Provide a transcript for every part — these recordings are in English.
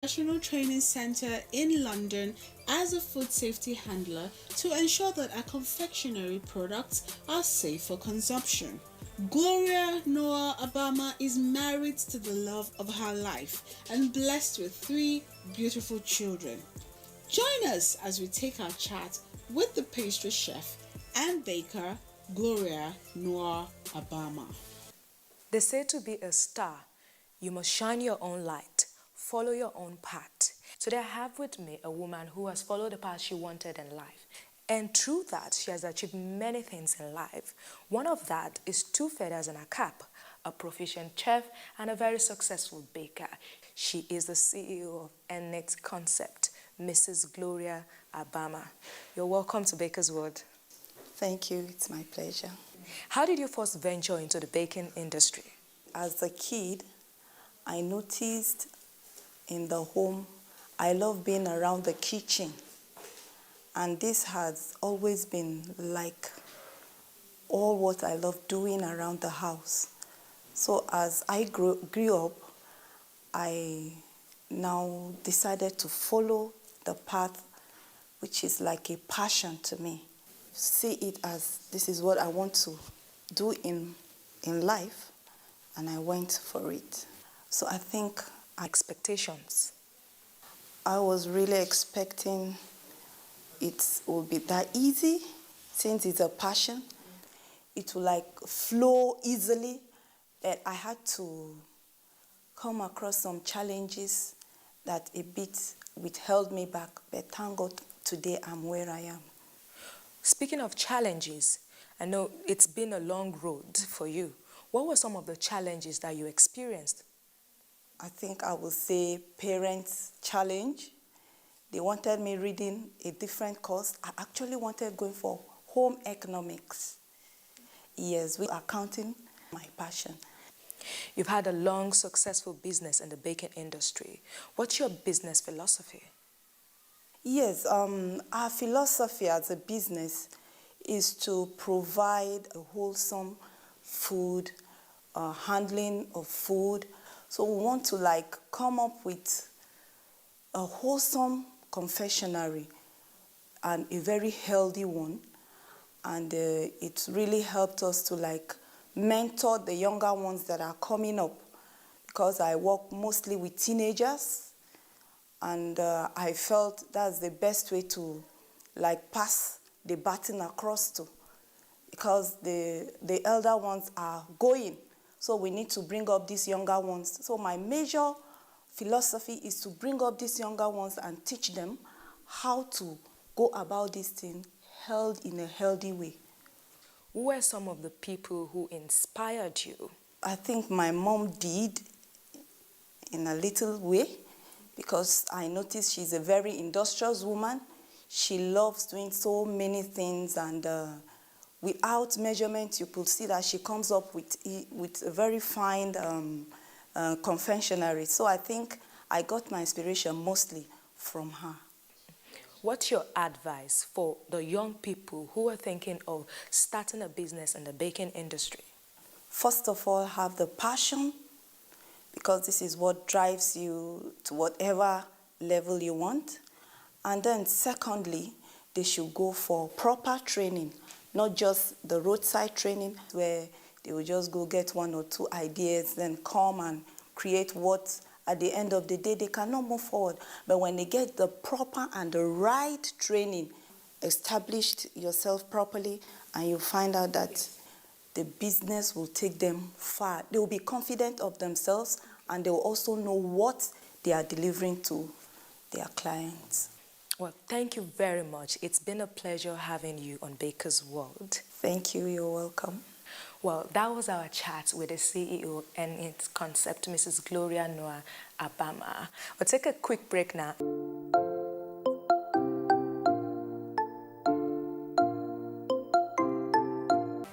National Training Center in London as a food safety handler to ensure that our confectionery products are safe for consumption. Gloria Noah Obama is married to the love of her life and blessed with 3 beautiful children. Join us as we take our chat with the pastry chef and baker Gloria Noah Obama. They say to be a star, you must shine your own light, follow your own path. Today I have with me a woman who has followed the path she wanted in life. And through that, she has achieved many things in life. One of that is 2 feathers in a cap, a proficient chef, and a very successful baker. She is the CEO of NX Concept, Mrs. Gloria Obama. You're welcome to Baker's World. Thank you, it's my pleasure. How did you first venture into the baking industry? As a kid, I noticed in the home, I love being around the kitchen. And this has always been like all what I love doing around the house. So as I grew up, I now decided to follow the path which is like a passion to me. See it as this is what I want to do in life, and I went for it. So I think Expectations. I was really expecting it will be that easy, since it's a passion. It will like flow easily, but I had to come across some challenges that a bit withheld me back, but thank God today I'm where I am. Speaking of challenges, I know it's been a long road for you. What were some of the challenges that you experienced? I think I would say parents' challenge. They wanted me reading a different course. I actually wanted going for home economics. Yes, with accounting, my passion. You've had a long, successful business in the baking industry. What's your business philosophy? Yes, our philosophy as a business is to provide a wholesome food, handling of food. So we want to like come up with a wholesome confectionery and a very healthy one. And it really helped us to like mentor the younger ones that are coming up, because I work mostly with teenagers, and I felt that's the best way to like pass the baton across to, because the elder ones are going. So we need to bring up these younger ones. So my major philosophy is to bring up these younger ones and teach them how to go about this thing held in a healthy way. Who were some of the people who inspired you? I think my mom did in a little way, because I noticed she's a very industrious woman. She loves doing so many things, and without measurement, you could see that she comes up with a very fine confectionery. So I think I got my inspiration mostly from her. What's your advice for the young people who are thinking of starting a business in the baking industry? First of all, have the passion, because this is what drives you to whatever level you want. And then secondly, they should go for proper training, not just the roadside training where they will just go get 1 or 2 ideas, then come and create what at the end of the day they cannot move forward. But when they get the proper and the right training, established yourself properly, and you find out that the business will take them far. They will be confident of themselves, and they will also know what they are delivering to their clients. Well, thank you very much. It's been a pleasure having you on Baker's World. Thank you. You're welcome. Well, that was our chat with the CEO and its concept, Mrs. Gloria Noah Obama. We'll take a quick break now.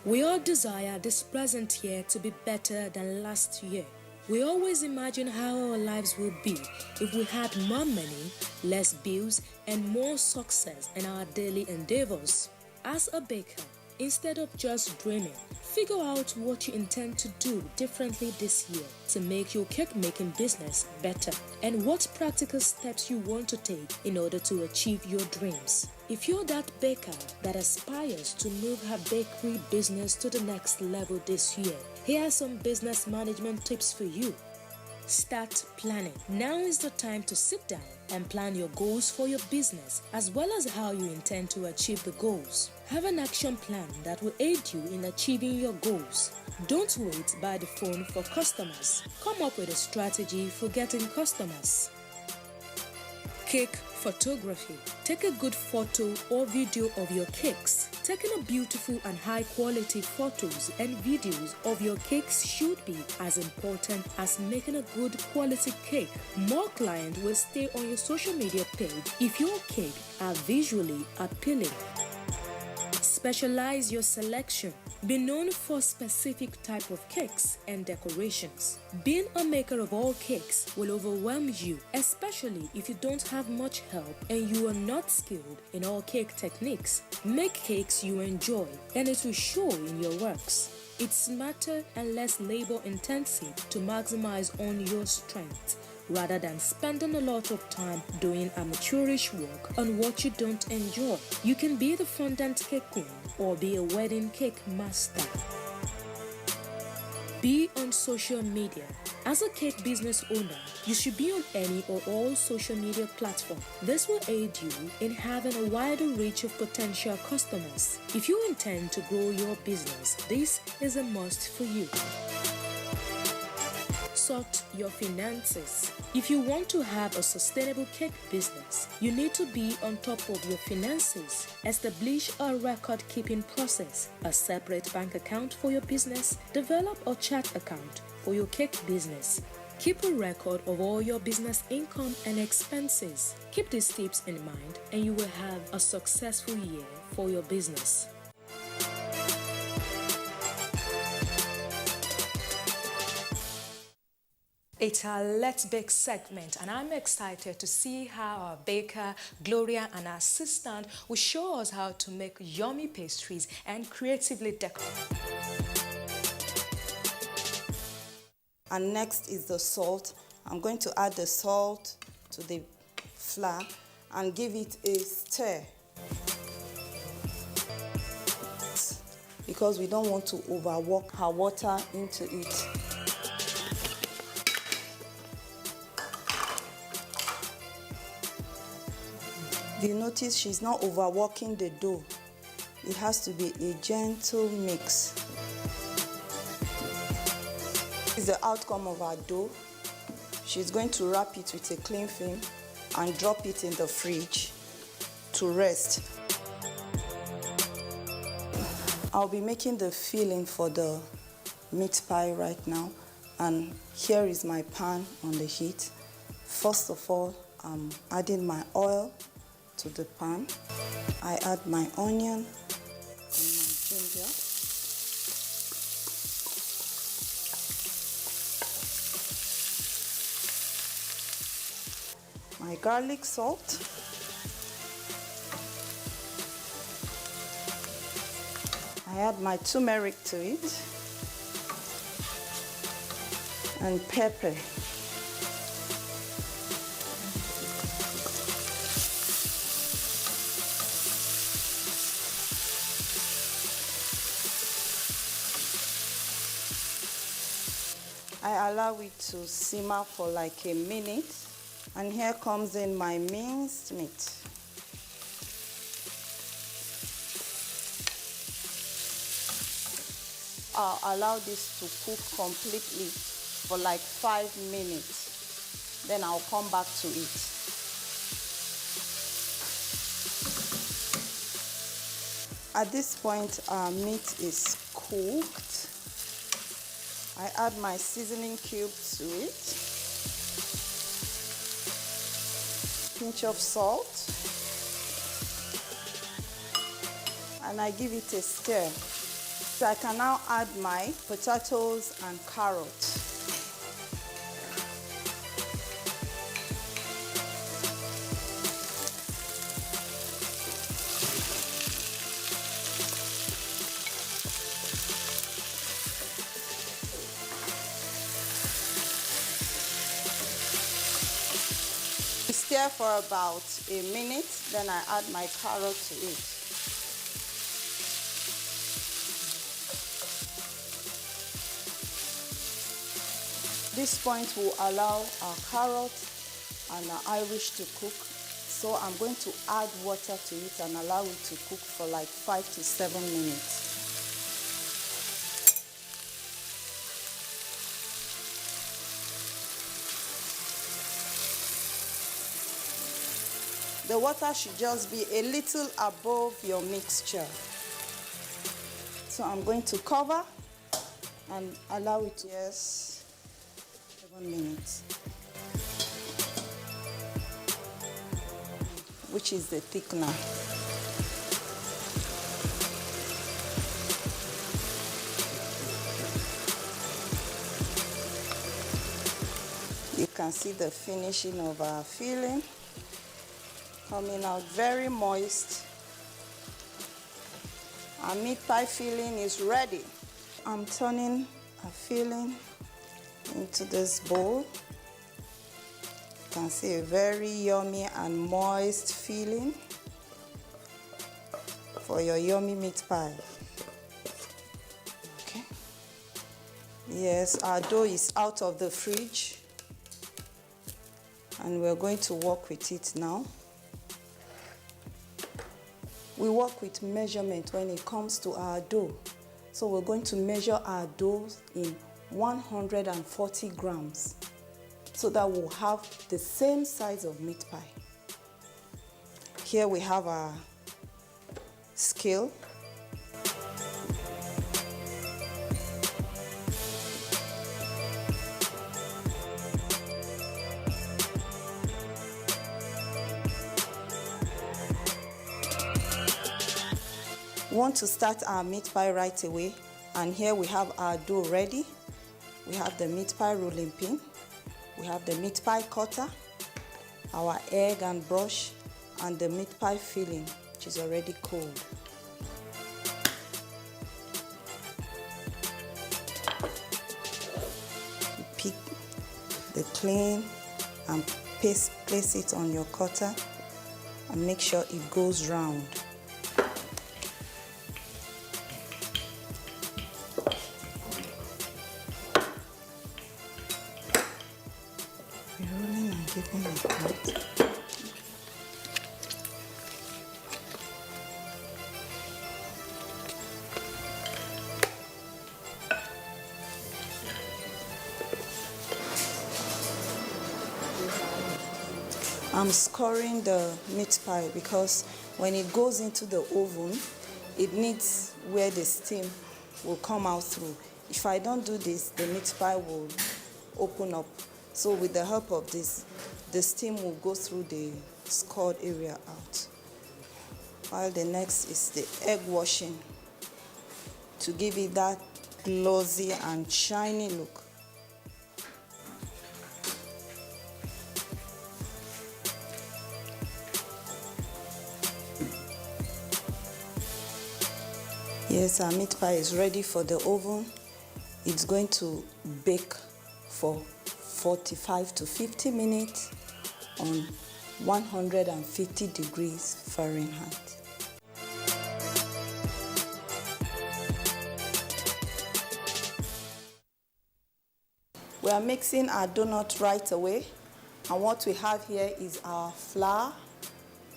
We all desire this present year to be better than last year. We always imagine how our lives would be if we had more money, less bills, and more success in our daily endeavors. As a baker, Instead of just dreaming, figure out what you intend to do differently this year to make your cake making business better and what practical steps you want to take in order to achieve your dreams. If you're that baker that aspires to move her bakery business to the next level this year, here are some business management tips for you. Start planning. Now is the time to sit down and plan your goals for your business as well as how you intend to achieve the goals. Have an action plan that will aid you in achieving your goals. Don't wait by the phone for customers. Come up with a strategy for getting customers. Cake photography. Take a good photo or video of your cakes. Taking a beautiful and high quality photos and videos of your cakes should be as important as making a good quality cake. More clients will stay on your social media page if your cake are visually appealing. Specialize your selection. Be known for specific type of cakes and decorations. Being a maker of all cakes will overwhelm you, especially if you don't have much help and you are not skilled in all cake techniques. Make cakes you enjoy and it will show in your works. It's smarter and less labor intensive to maximize on your strength rather than spending a lot of time doing amateurish work on what you don't enjoy. You can be the fondant cake queen or be a wedding cake master. Be on social media. As a cake business owner, you should be on any or all social media platforms. This will aid you in having a wider reach of potential customers. If you intend to grow your business, this is a must for you. Sort your finances. If you want to have a sustainable cake business, you need to be on top of your finances. Establish a record-keeping process, a separate bank account for your business, develop a chart account for your cake business. Keep a record of all your business income and expenses. Keep these tips in mind and you will have a successful year for your business. It's our Let's Bake segment and I'm excited to see how our baker, Gloria, and our assistant will show us how to make yummy pastries and creatively decorate. And next is the salt. I'm going to add the salt to the flour and give it a stir, because we don't want to overwork our water into it. You notice she's not overworking the dough. It has to be a gentle mix. This is the outcome of our dough. She's going to wrap it with a cling film and drop it in the fridge to rest. I'll be making the filling for the meat pie right now, and here is my pan on the heat. First of all, I'm adding my oil to the pan. I add my onion and my ginger. My garlic salt. I add my turmeric to it and pepper. I allow it to simmer for like a minute, and here comes in my minced meat. I'll allow this to cook completely for like 5 minutes. Then I'll come back to it. At this point, our meat is cooked. I add my seasoning cube to it, pinch of salt, and I give it a stir. So I can now add my potatoes and carrots. stir for about a minute, then I add my carrot to it. This point will allow our carrot and our Irish to cook. So I'm going to add water to it and allow it to cook for like 5 to 7 minutes. The water should just be a little above your mixture. So I'm going to cover and allow it to 7 minutes, which is the thickener. You can see the finishing of our filling coming out very moist. Our meat pie filling is ready. I'm turning our filling into this bowl. You can see a very yummy and moist filling for your yummy meat pie. Okay. Yes, our dough is out of the fridge and we're going to work with it now. We work with measurement when it comes to our dough. So we're going to measure our dough in 140 grams so that we'll have the same size of meat pie. Here we have our scale. We want to start our meat pie right away, and here we have our dough ready. We have the meat pie rolling pin, we have the meat pie cutter, our egg and brush, and the meat pie filling, which is already cold. You pick the clean and place it on your cutter and make sure it goes round. Rolling and giving it a cut. I'm scoring the meat pie because when it goes into the oven, it needs where the steam will come out through. If I don't do this, the meat pie will open up. So with the help of this, the steam will go through the scored area out. While the next is the egg washing to give it that glossy and shiny look. Yes, our meat pie is ready for the oven. It's going to bake for 45 to 50 minutes on 150 degrees Fahrenheit. We are mixing our donut right away, and what we have here is our flour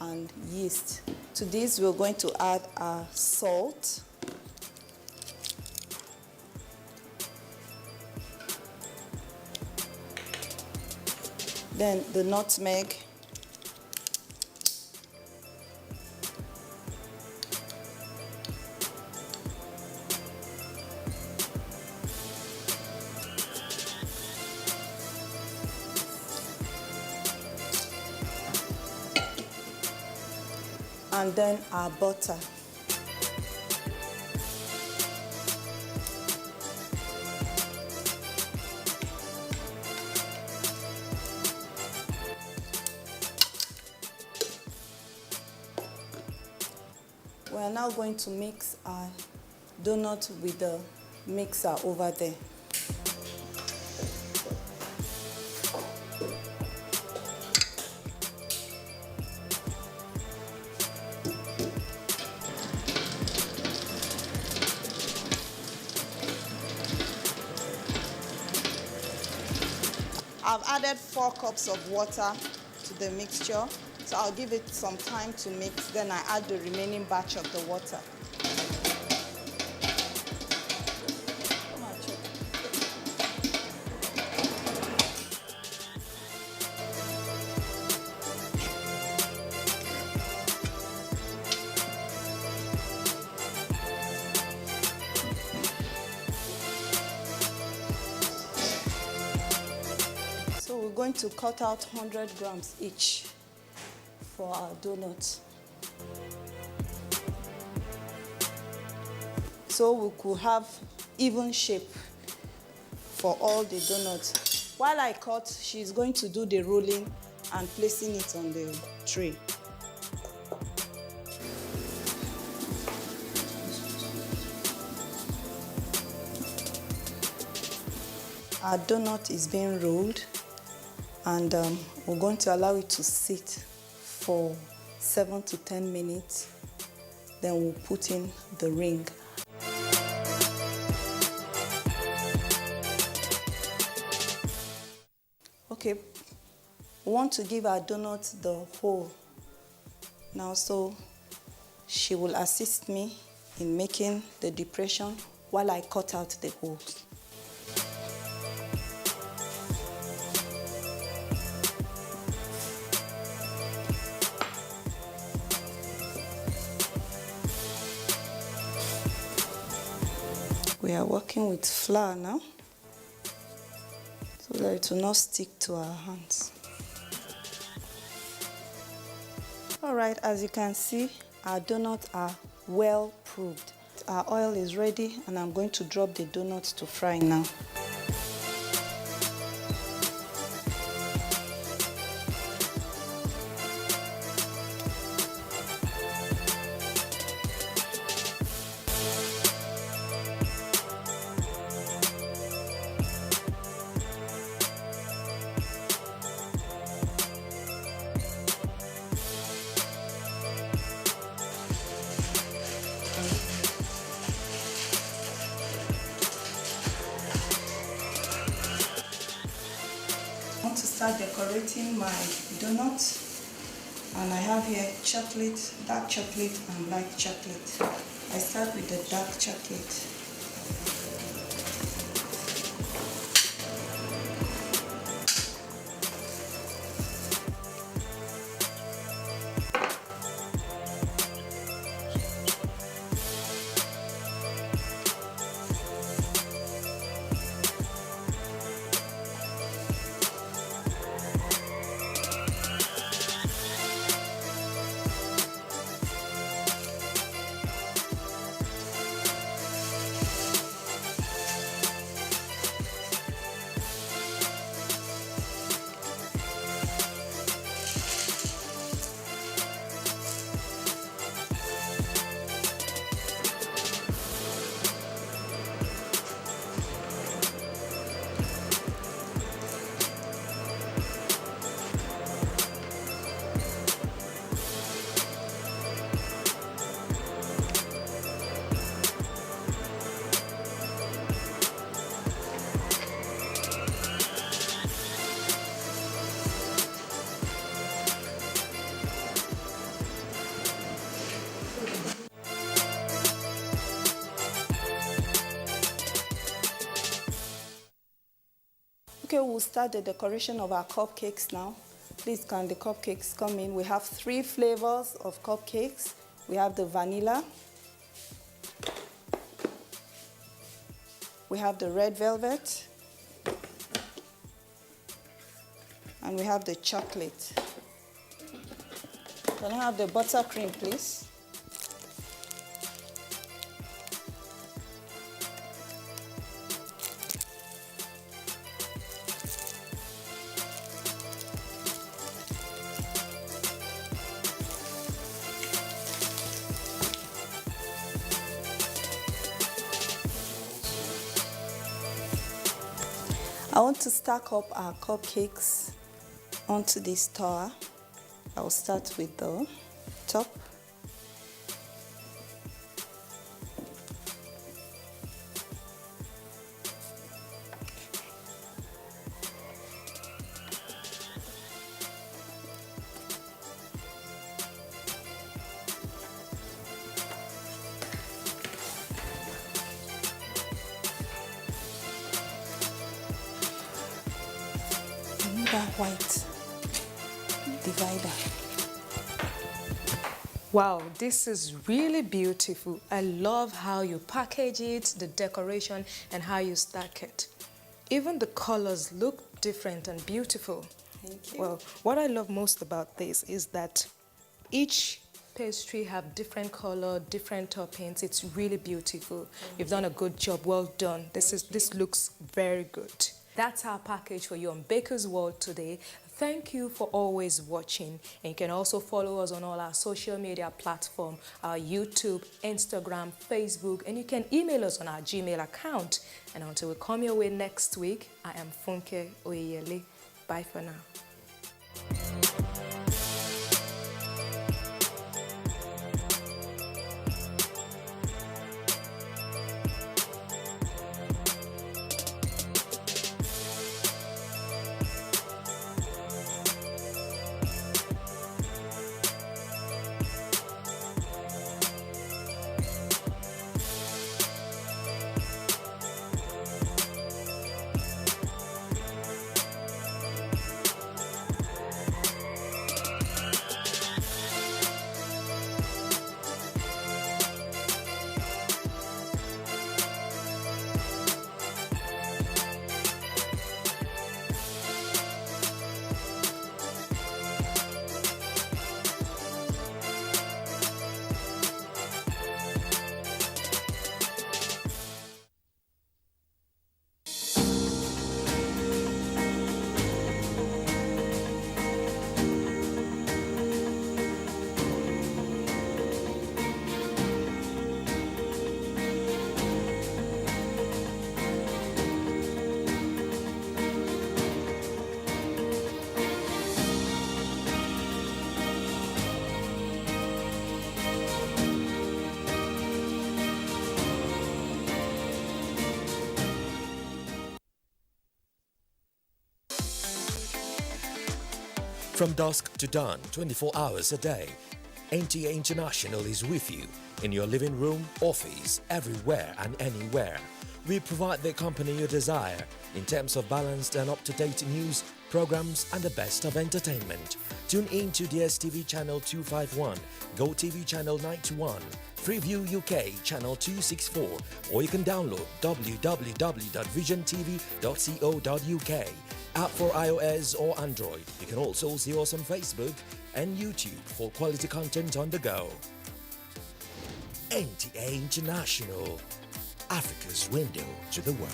and yeast. To this we're going to add our salt, then the nutmeg, and then our butter. We are now going to mix our donut with the mixer over there. I've added 4 cups of water to the mixture. So I'll give it some time to mix, then I add the remaining batch of the water. So we're going to cut out 100 grams each for our donuts. So we could have even shape for all the donuts. While I cut, she's going to do the rolling and placing it on the tray. Our donut is being rolled, and we're going to allow it to sit for 7 to 10 minutes. Then we'll put in the ring. Okay, we want to give our donut the hole now, so she will assist me in making the depression while I cut out the holes. We are working with flour now, so that it will not stick to our hands. All right, as you can see, our donuts are well proofed. Our oil is ready, and I'm going to drop the donuts to fry now. I want to start decorating my donut, and I have here chocolate, dark chocolate and light chocolate. I start with the dark chocolate. Okay, we'll start the decoration of our cupcakes now. Please, can the cupcakes come in? We have 3 flavors of cupcakes. We have the vanilla, we have the red velvet, and we have the chocolate. Can I have the buttercream, please? I want to stack up our cupcakes onto this tower. I will start with the top. another white divider. Wow, this is really beautiful. I love how you package it, the decoration, and how you stack it. Even the colors look different and beautiful. Thank you. Well, what I love most about this is that each pastry have different color, different toppings. It's really beautiful. You've done a good job. Well done. This looks very good. That's our package for you on Baker's World today. Thank you for always watching. And you can also follow us on all our social media platforms, our YouTube, Instagram, Facebook, and you can email us on our Gmail account. And until we come your way next week, I am Funke Oyele. Bye for now. From dusk to dawn, 24 hours a day, NTA International is with you in your living room, office, everywhere and anywhere. We provide the company you desire in terms of balanced and up-to-date news, programs and the best of entertainment. Tune in to DSTV channel 251, GoTV channel 91, Freeview UK channel 264, or you can download www.visiontv.co.uk. App for iOS or Android. You can also see us on Facebook and YouTube for quality content on the go. NTA International, Africa's window to the world.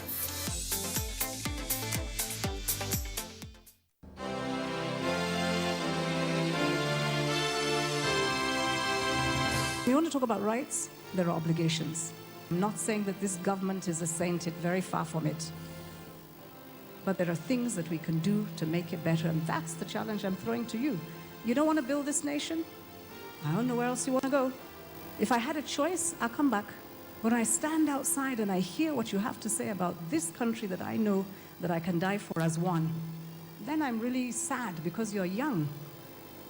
We want to talk about rights, there are obligations. I'm not saying that this government is a saint, it's very far from it. But there are things that we can do to make it better, and that's the challenge I'm throwing to you. You don't want to build this nation? I don't know where else you want to go. If I had a choice, I'll come back. When I stand outside and I hear what you have to say about this country that I know that I can die for as one, then I'm really sad because you're young.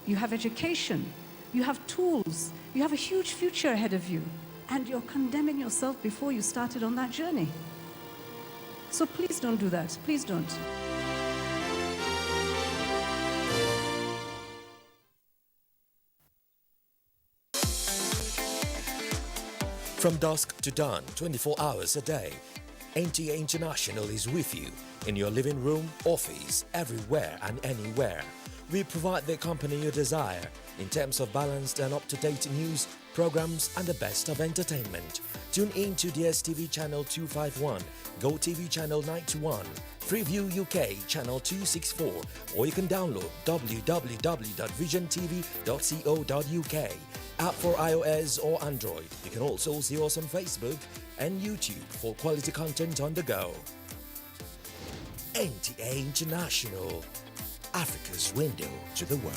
You have education. You have tools. You have a huge future ahead of you. And you're condemning yourself before you started on that journey. So please don't do that. Please don't. From dusk to dawn, 24 hours a day, NTA International is with you in your living room, office, everywhere and anywhere. We provide the company you desire in terms of balanced and up-to-date news, programs and the best of entertainment. Tune in to DSTV channel 251, GoTV channel 91, Freeview UK channel 264, or you can download www.visiontv.co.uk. App for iOS or Android. You can also see us on Facebook and YouTube for quality content on the go. NTA International, Africa's window to the world.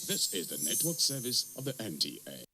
This is the network service of the NTA.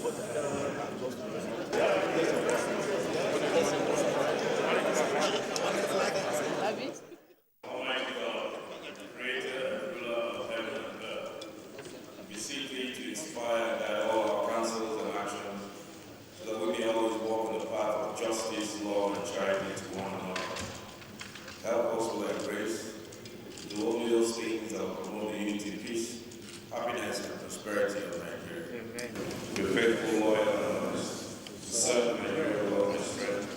Help us with thy grace to do only those things that will promote the unity, peace, happiness, and prosperity of Nigeria. Amen. Be faithful, loyal, and honest, to serve Nigeria with all my strength,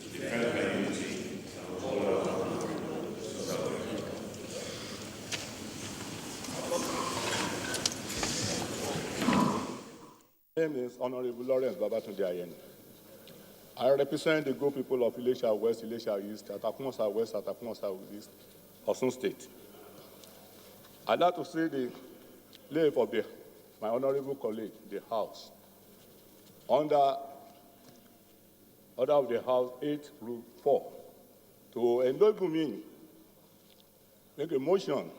to defend my unity, and uphold our glory. So help me. My name is Honorable Lawrence Babatunde Ayeni. I represent the good people of Ilesha West, Ilesha East, Atakumosa West, Atakumosa East, Osun State. I'd like to say the leave of my honorable colleague, the House, under order of the House 8 Rule 4, to enable me make a motion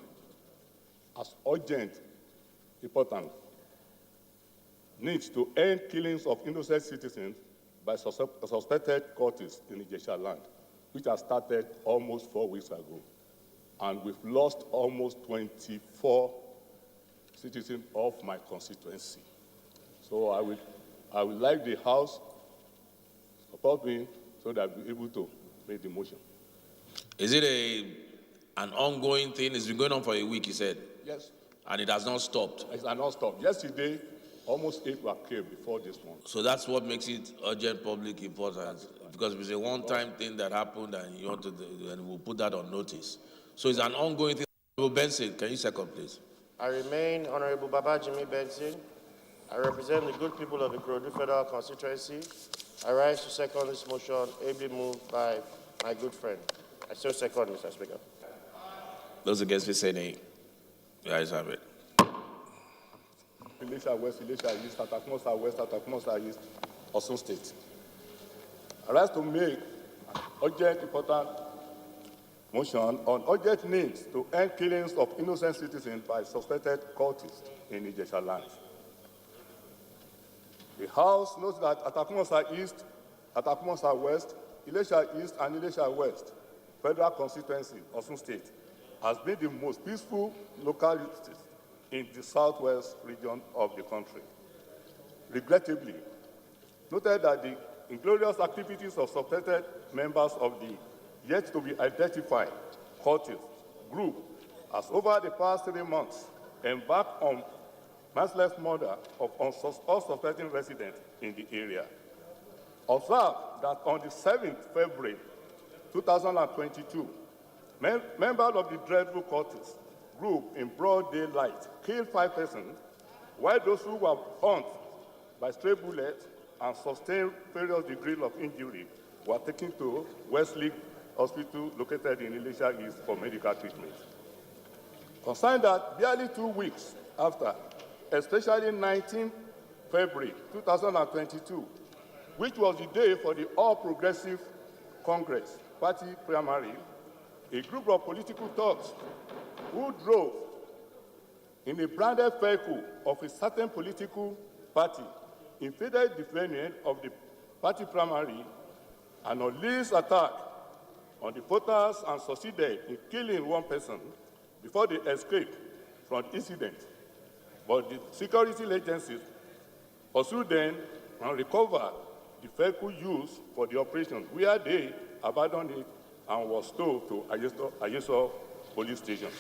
as urgent importance needs to end killings of innocent citizens by suspected cultists in Ijesha land, which has started almost 4 weeks ago. And we've lost almost 24 citizens of my constituency. So I would like the House to support me so that I'll be able to make the motion. Is it an ongoing thing? It's been going on for a week, you said? Yes. And it has not stopped? It has not stopped. Yesterday, almost 8 were killed before this one. So that's what makes it urgent public importance, because it's a one-time thing that happened and you want to, and we'll put that on notice. So it's an ongoing thing. Honorable Benson, can you second, please? I remain Honorable Babajimi Benson. I represent the good people of the Ikorodu Federal Constituency. I rise to second this motion, ably moved by my good friend. I still second, Mr. Speaker. Those against me say nay. The ayes have it. Ilesha West, Ilesha East, Atakumosa West, Atakumosa East, Osun State. I rise to make an urgent important motion on urgent needs to end killings of innocent citizens by suspected cultists in Ijesha land. The House notes that Atakumosa East, Atakumosa West, Ilesha East, and Ilesha West Federal Constituency, Osun State, has been the most peaceful localities in the southwest region of the country. Regrettably, noted that the inglorious activities of suspected members of the yet-to-be-identified cultist group has over the past 3 months embarked on merciless murder of unsuspecting residents in the area. Observe that on the 7th February 2022, members of the dreadful cultist group in broad daylight killed 5 persons, while those who were burnt by stray bullets and sustained various degrees of injury were taken to Wesley Hospital located in Ilesha East for medical treatment. Concerned that barely 2 weeks after, especially 19 February 2022, which was the day for the All Progressive Congress party primary, a group of political thugs who drove in a branded vehicle of a certain political party invaded the venue of the party primary and unleashed attack on the voters and succeeded in killing 1 person before they escaped from the incident. But the security agencies pursued them and recovered the vehicle used for the operation, where they abandoned it and was towed to Ayeso police station.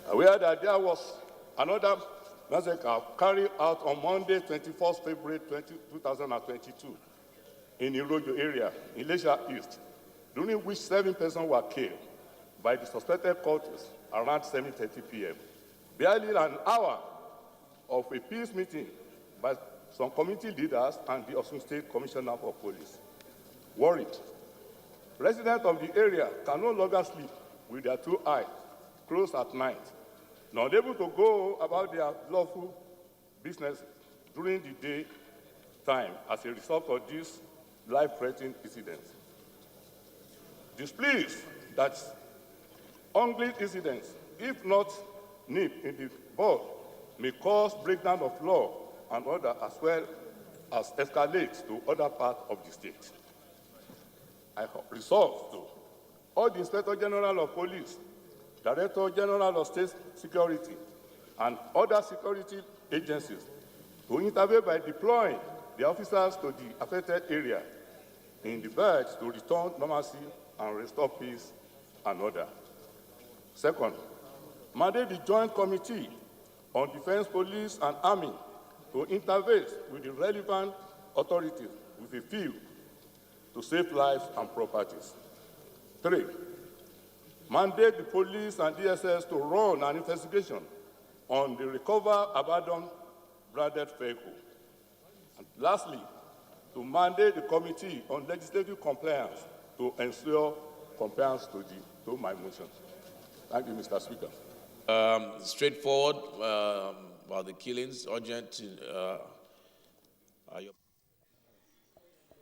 Aware that there was another massacre carried out on Monday, 21st February 2022 in Irojo area, in Ilesha East, during which 7 persons were killed by the suspected cultists around 7:30 p.m. Barely an hour of a peace meeting by some community leaders and the Osun State Commissioner for Police. Worried, residents of the area can no longer sleep with their 2 eyes closed at night, not able to go about their lawful business during the day time as a result of this life-threatening incident. Displeased that ungleed incidents, if not nipped in the bud, may cause breakdown of law and order as well as escalate to other parts of the state. I resolve to all the Inspector General of Police, Director General of State Security, and other security agencies to intervene by deploying the officers to the affected area in the verge to return normalcy and restore peace and order. Second, mandate the Joint Committee on Defense, Police, and Army to intervene with the relevant authorities with a view to save lives and properties. 3, mandate the police and DSS to run an investigation on the recovered abandoned branded vehicle. And lastly, to mandate the Committee on Legislative Compliance to ensure compliance to my motion. Thank you, Mr. Speaker. Straightforward about the killings, urgent.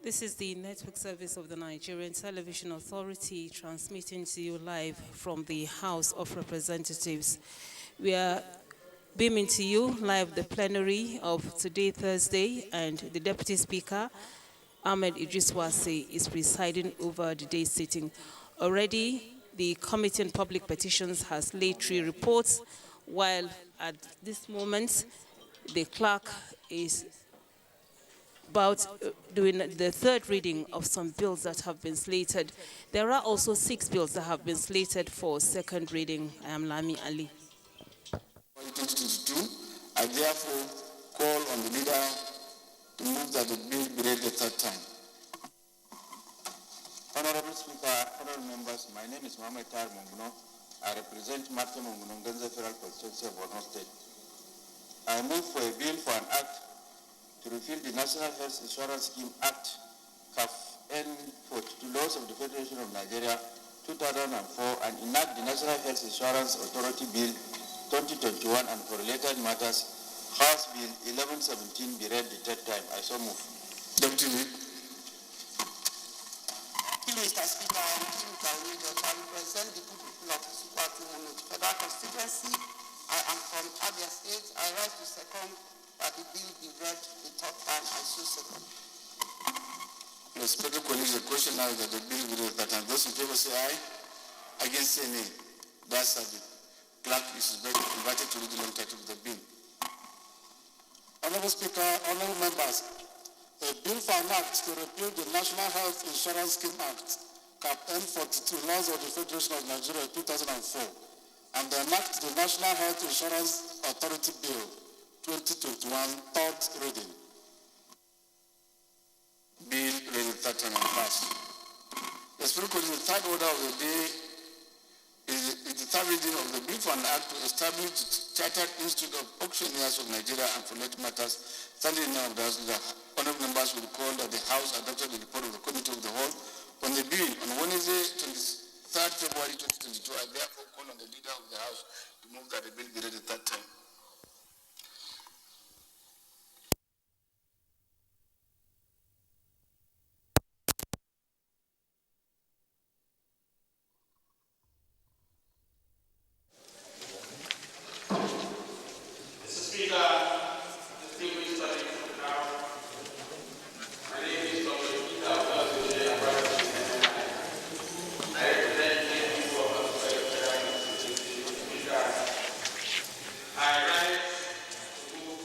This is the network service of the Nigerian Television Authority transmitting to you live from the House of Representatives. We are beaming to you live the plenary of today, Thursday, and the Deputy Speaker, Ahmed Idris Wase, is presiding over the day's sitting. Already, the Committee on Public Petitions has laid 3 reports, while at this moment, the clerk is about doing the 3rd reading of some bills that have been slated. There are also 6 bills that have been slated for 2nd reading. I am Lami Ali. 2022, I therefore call on the leader to move that the bill be read the 3rd time. Honorable Speaker, honorable members, my name is Mohamed Tar Munguno. I represent Martin Munguno, Ganze Federal Constituency of Borno State. I move for a bill for an act to repeal the National Health Insurance Scheme Act, CAF-N 42 laws of the Federation of Nigeria 2004 and enact the National Health Insurance Authority Bill 2021 and for related matters, House Bill 1117 be read the 3rd time. I so move. Deputy Whip. Mr. Speaker, I represent the good people of the Federal Constituency. I am from Abia State. I rise to second that the bill be read the 3rd time. I so second. Respected colleagues, the question now is that the bill be read the 3rd time. Those in favor say aye. Against say nay. That's it. Clerk is invited to read the long title of the bill. Honorable Speaker, honorable members, a bill for an act to repeal the National Health Insurance Scheme Act, CAP-N 42, laws of the Federation of Nigeria 2004, and enact the National Health Insurance Authority Bill 2021, 3rd reading. Bill read the 3rd time and passed. The third order of the day is the 3rd reading of the bill for an act to establish the Chartered Institute of Auctioneers of Nigeria and for related matters. Standing in of the honorable members will call that the House adopted the report of the Committee of the Whole on the bill on Wednesday, 23rd February 2022. I therefore call on the leader of the House to move that the bill be read the 3rd time. Mr. Speaker, distinguished colleagues of the House, my name is Dr. Peter Abuja. I represent the people of the Federal Constituency. I rise to move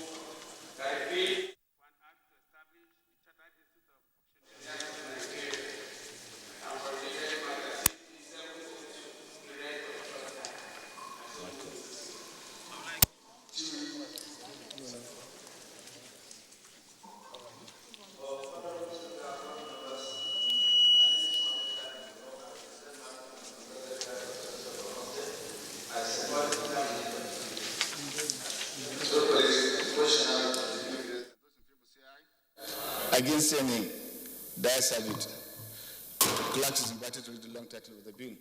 that a bill for an act to establish the Chartered Institute of Auctioneers of Nigeria and for related matters 6702 be read for the 3rd time. Against any, that's it. Clerk is invited to read the long title of the bill.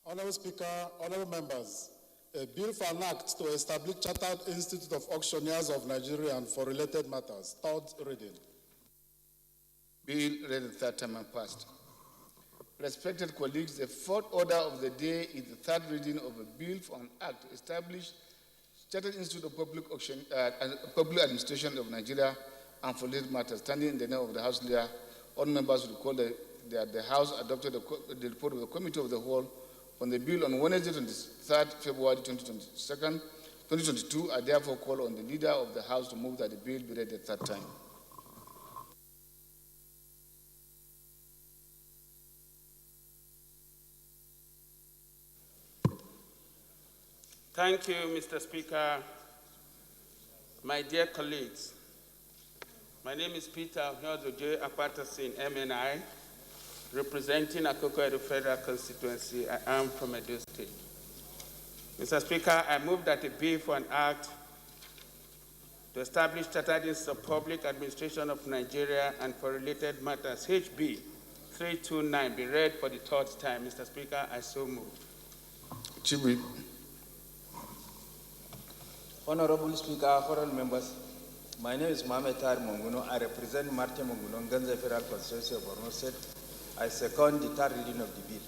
Honorable Speaker, honorable members, a bill for an act to establish Chartered Institute of Auctioneers of Nigeria and for related matters, 3rd reading. Bill read the 3rd time and passed. Respected colleagues, the fourth order of the day is the third reading of a bill for an act to establish Chartered Institute of Public Administration of Nigeria and for related matters. Standing in the name of the House Leader, all members will recall that the House adopted the report of the Committee of the Whole on the bill on Wednesday, 23rd February 2022. I therefore call on the Leader of the House to move that the bill be read a third time. Thank you, Mr. Speaker. My dear colleagues, my name is Peter J. Apatasin, MNI, representing Akoko Edo Federal Constituency. I am from Edo State. Mr. Speaker, I move that a bill for an act to establish Chartered Institute of Public Administration of Nigeria and for related matters, HB 329, be read for the third time. Mr. Speaker, I so move. Chibi. Honorable Speaker, honorable members, my name is Mohamed Tar Monguno. I represent Martin Monguno, Ganze Federal Constituency of Borno State. I second the third reading of the bill.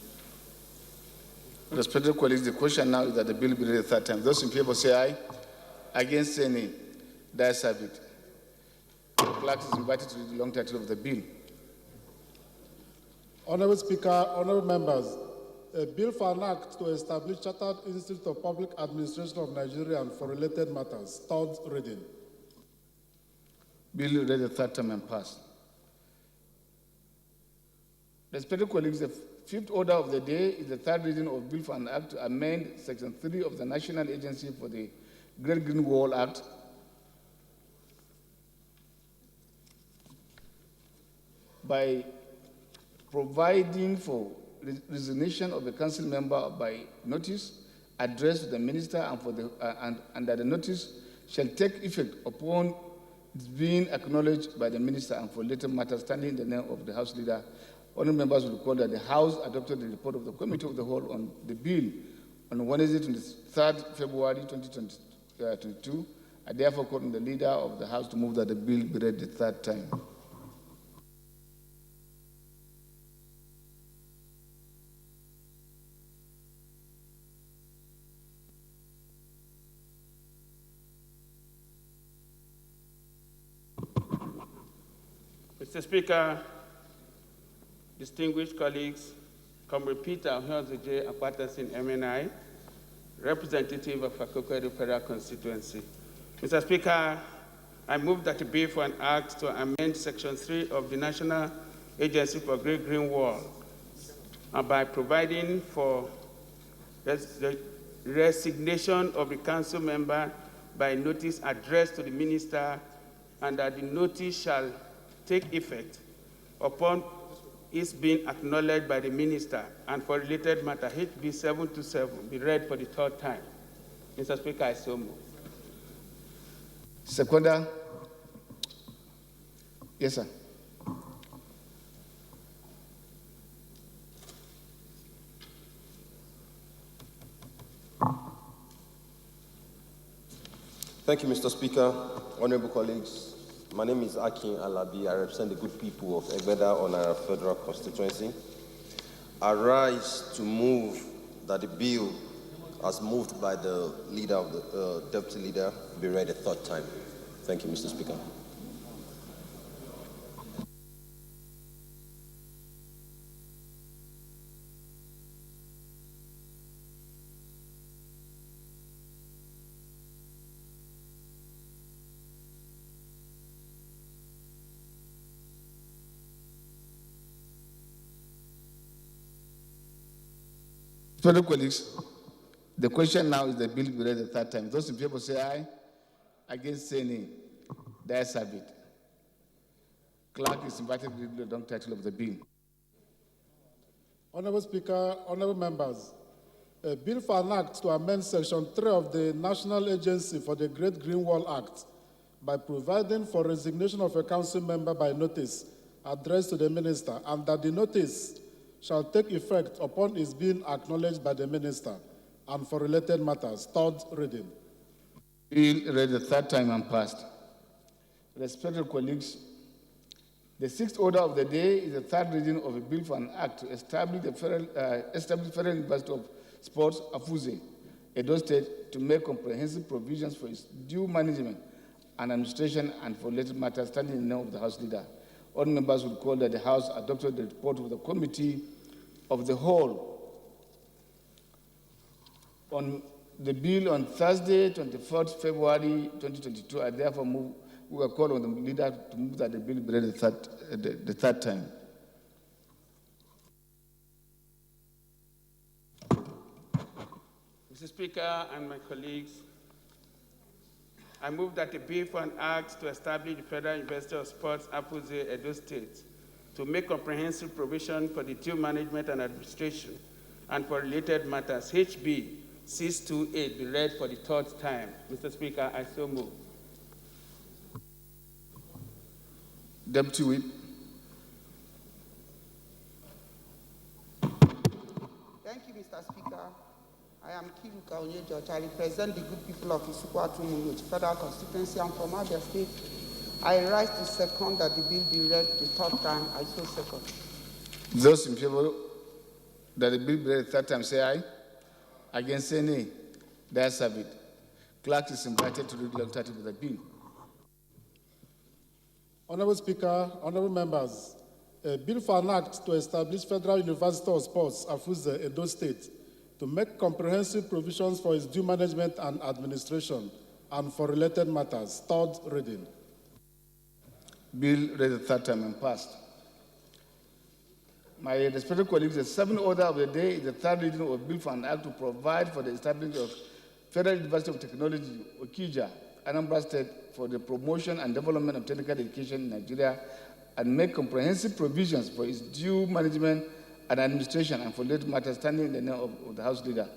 Respected colleagues, the question now is that the bill be read a third time. Those in favor say aye. Against say nay. The ayes have it. The clerk is invited to read the long title of the bill. Honorable Speaker, honorable members, a bill for an act to establish Chartered Institute of Public Administration of Nigeria and for related matters. Third reading. Bill read a third time and passed. Respected colleagues, the fifth order of the day is the third reading of Bill for an Act to amend Section 3 of the National Agency for the Great Green Wall Act by providing for resignation of a council member by notice addressed to the minister and that the notice shall take effect upon its being acknowledged by the minister and for later matters. Standing in the name of the House Leader, honourable members will recall that the House adopted the report of the Committee of the Whole on the bill on Wednesday, 23rd February 2022. I therefore call on the Leader of the House to move that the bill be read the third time. Mr. Speaker, distinguished colleagues, Comrade Peter J. Apatasin, MNI, representative of Akoko Edo Federal Constituency. Mr. Speaker, I move that a bill for an act to amend Section 3 of the National Agency for Great Green Wall by providing for the resignation of the council member by notice addressed to the minister and that the notice shall take effect upon its being acknowledged by the minister and for related matter, HB 727, be read for the third time. Mr. Speaker, I so move. Seconder. Yes, sir. Thank you, Mr. Speaker, honorable colleagues. My name is Akin Alabi. I represent the good people of Egbeda on our federal constituency. I rise to move that the bill, as moved by the leader of the deputy leader, be read a third time. Thank you, Mr. Speaker. Fellow colleagues, the question now is the bill be read the third time. Those in favor say aye. Against say nay. The ayes have it. Clerk is invited to read the long title of the bill. Honorable Speaker, honorable members, a bill for an act to amend Section 3 of the National Agency for the Great Green Wall Act by providing for resignation of a council member by notice addressed to the minister and that the notice shall take effect upon its being acknowledged by the minister and for related matters. Third reading. Bill read the third time and passed. Respected colleagues, The sixth order of the day is the third reading of a bill for an act to establish the Federal University of Sports, Abuja, Edo State, to make comprehensive provisions for its due management and administration and for related matters standing in the name of the House Leader. All members will call that the House adopted the report of the Committee of the Whole on the bill on Thursday, 24th February 2022. I therefore move, we will call on the Leader to move that the bill be read the third time. Mr. Speaker and my colleagues, I move that the bill for an act to establish the Federal University of Sports, Abuja, Edo State, to make comprehensive provision for the due management and administration and for related matters, HB 628, be read for the third time. Mr. Speaker, I so move. Deputy Whip. Thank you, Mr. Speaker. I am Kiruka Onyejoch. I represent the good people of Isukwatu Federal Constituency and from Abia State. I rise to second that the bill be read the third time. I so second. Those in favor that the bill be read the third time say aye. Against say nay. The ayes have it. Clerk is invited to read the alternative of the bill. Honorable Speaker, honorable members, a bill for an act to establish Federal University of Sports, Abuja, Edo State, to make comprehensive provisions for its due management and administration and for related matters. Third reading. Bill read the third time and passed. My respected colleagues, the seventh order of the day is the third reading of a bill for an act to provide for the establishment of Federal University of Technology, Okija, Anambra State, for the promotion and development of technical education in Nigeria and make comprehensive provisions for its due management and administration and for related matters standing in the name of the House Leader.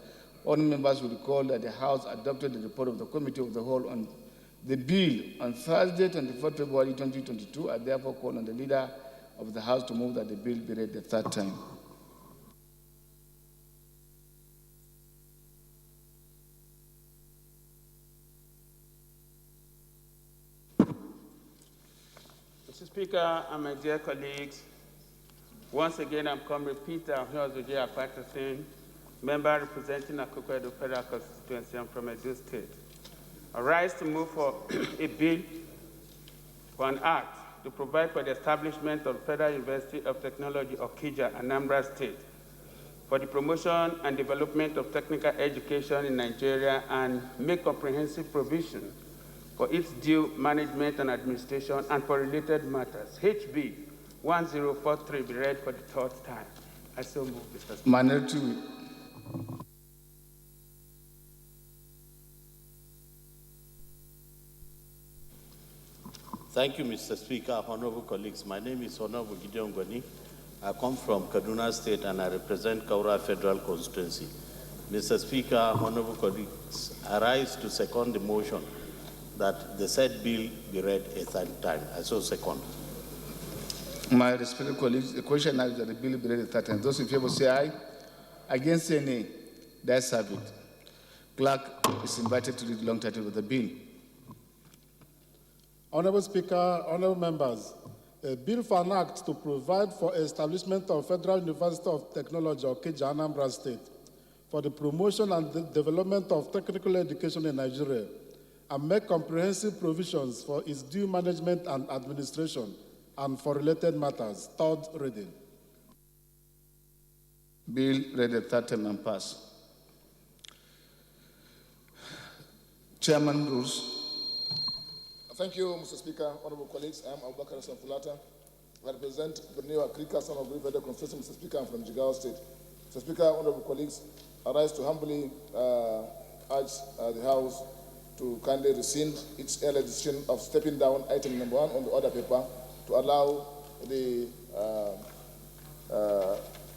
All members will recall that the House adopted the report of the Committee of the Whole on the bill on Thursday, 24th February 2022. I therefore call on the Leader of the House to move that the bill be read the third time. Mr. Speaker and my dear colleagues, once again I'm Comrade Peter Ahiozoje Apatasin, member representing Akoko Edo Federal Constituency and from Edo State. I rise to move for a bill for an act to provide for the establishment of Federal University of Technology, Okija, Anambra State, for the promotion and development of technical education in Nigeria and make comprehensive provision for its due management and administration and for related matters. HB 1043 be read for the third time. I so move, Mr. Speaker. Minority. Thank you, Mr. Speaker, honorable colleagues. My name is Honorable Gideon Gwani. I come from Kaduna State and I represent Kaura Federal Constituency. Mr. Speaker, honorable colleagues, I rise to second the motion that the said bill be read a third time. I so second. My respected colleagues, the question now is that the bill be read a third time. Those in favor say aye. Against say nay. The ayes have it. Clerk is invited to read the long title of the bill. Honorable Speaker, honorable members, a bill for an act to provide for establishment of Federal University of Technology, Okija, Anambra State, for the promotion and the development of technical education in Nigeria, and make comprehensive provisions for its due management and administration, and for related matters. Third reading. Bill read the third time and passed. Chairman rules. Thank you, Mr. Speaker, honorable colleagues. I am Abubakar Sanfulata. I represent Borneo Akrika, son of Federal Constituency. Mr. Speaker, I'm from Jigawa State. Mr. Speaker, honorable colleagues, I rise to humbly urge the House to kindly rescind its earlier decision of stepping down item number 1 on the order paper to allow the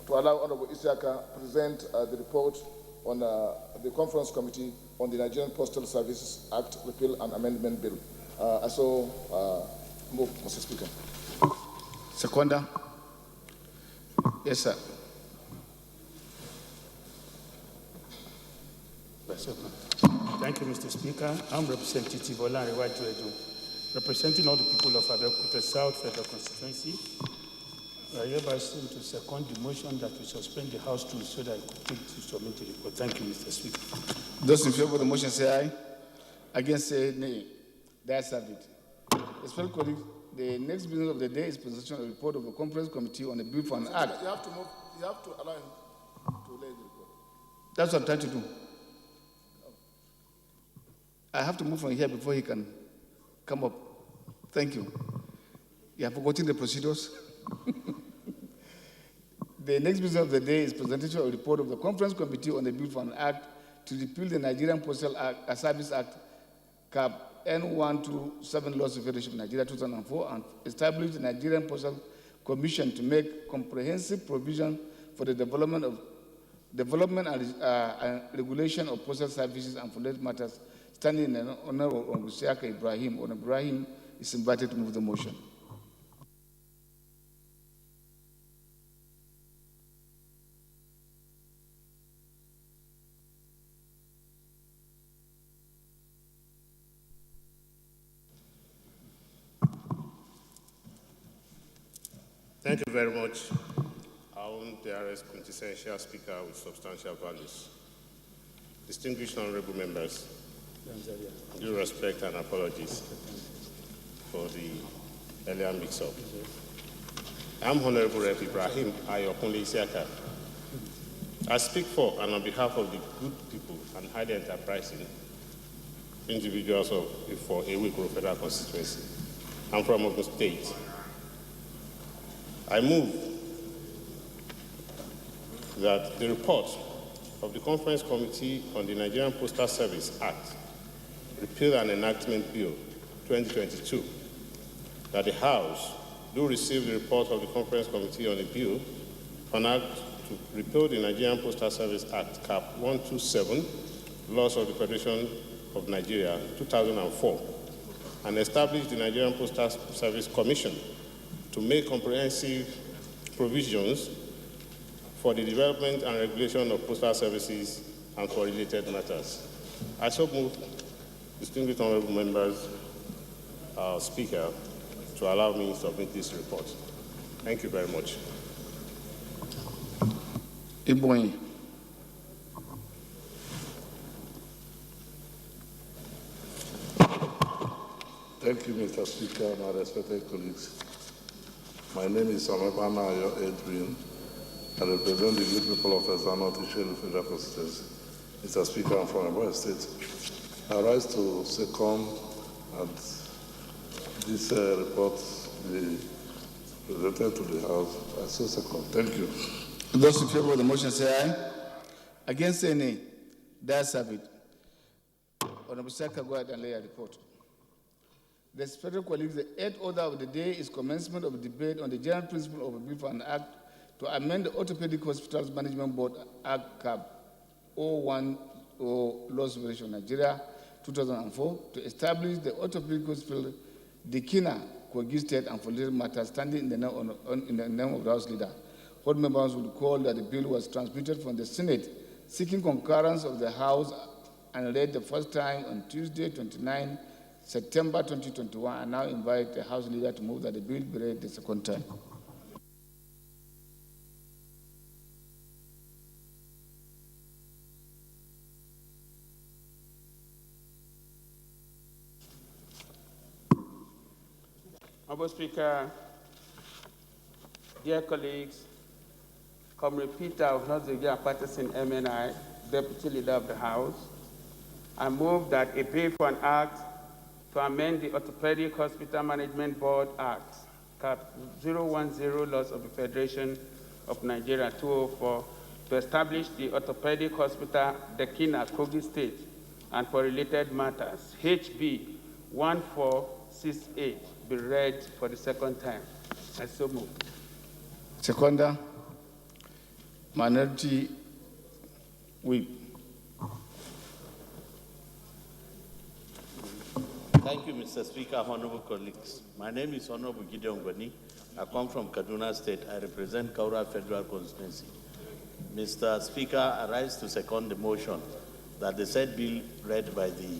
Honorable Isiaka present the report on the Conference Committee on the Nigerian Postal Services Act Repeal and Amendment Bill. I so move, Mr. Speaker. Seconder. Yes, sir. Thank you, Mr. Speaker. I'm Representative Olanrewaju Edo. representing all the people of Abuja South Federal Constituency, I hereby seem to second the motion that we suspend the House rules so that I could take to submit the report. Thank you, Mr. Speaker. Those in favor of the motion say aye. Against say nay. The ayes have it. Respected colleagues, the next business of the day is presentation of the report of the Conference Committee on the Bill for an Act. You have to move. You have to allow him to lay the report. That's what I'm trying to do. I have to move from here before he can come up. Thank you. You have forgotten the procedures. The next business of the day is presentation of the report of the Conference Committee on the Bill for an Act to repeal the Nigerian Postal Service Act, Cap N127 Laws of Federation of Nigeria 2004, and establish the Nigerian Postal Commission to make comprehensive provision for the development and regulation of postal services and for related matters, standing in the honor of Honorable Ibrahim. Honorable Ibrahim is invited to move the motion. Thank you very much. I own DRS quintessential speaker with substantial values. Distinguished honorable members, due respect and apologies for the earlier mix-up. I'm Honorable Rep. Ibrahim Ayokunle Isiaka. I speak for and on behalf of the good people and highly enterprising individuals for Awikoro Federal Constituency. I'm from Ogun State. I move that the report of the Conference Committee on the Nigerian Postal Service Act, Repeal and Enactment Bill 2022, that the House do receive the report of the Conference Committee on the Bill on Act to repeal the Nigerian Postal Service Act, Cap 127, Laws of the Federation of Nigeria 2004, and establish the Nigerian Postal Service Commission to make comprehensive provisions for the development and regulation of postal services and for related matters. I so move, distinguished honorable members, Speaker, to allow me to submit this report. Thank you very much. Iboyi. Thank you, Mr. Speaker, my respected colleagues. My name is Amebana Ayo Edwin. I represent the good people of Ezano Tishelu Federal Constituency. Mr. Speaker, I'm from Abuja State. I rise to second and this report be presented to the House. I so second. Thank you. Those in favor of the motion say aye. Against say nay. The ayes have it. Honorable Speaker, go ahead and lay a report. The federal colleagues, the eighth order of the day is commencement of a debate on the general principle of a bill for an act to amend the Orthopedic Hospitals Management Board Act Cap 010 Laws of Federation of Nigeria 2004 to establish the Orthopedic Hospital Dikina, Kogi State, and for related matters standing in the name of the House Leader. Board members will recall that the bill was transmitted from the Senate seeking concurrence of the House and read the first time on Tuesday, 29 September 2021, and now invite the House Leader to move that the bill be read the second time. Honorable Speaker, dear colleagues, Comrade Peter of North Nigerian Partisan MNI, Deputy Leader of the House, I move that a bill for an act to amend the Orthopedic Hospital Management Board Act, Cap 010 Laws of the Federation of Nigeria 204, to establish the Orthopedic Hospital Dekina, Kogi State, and for related matters, HB 1468, be read for the second time. I so move. Seconder, Minority Whip. Thank you, Mr. Speaker, honorable colleagues. My name is Honorable Gideon Gwani. I come from Kaduna State. I represent Kaura Federal Constituency. Mr. Speaker, I rise to second the motion that the said bill read by the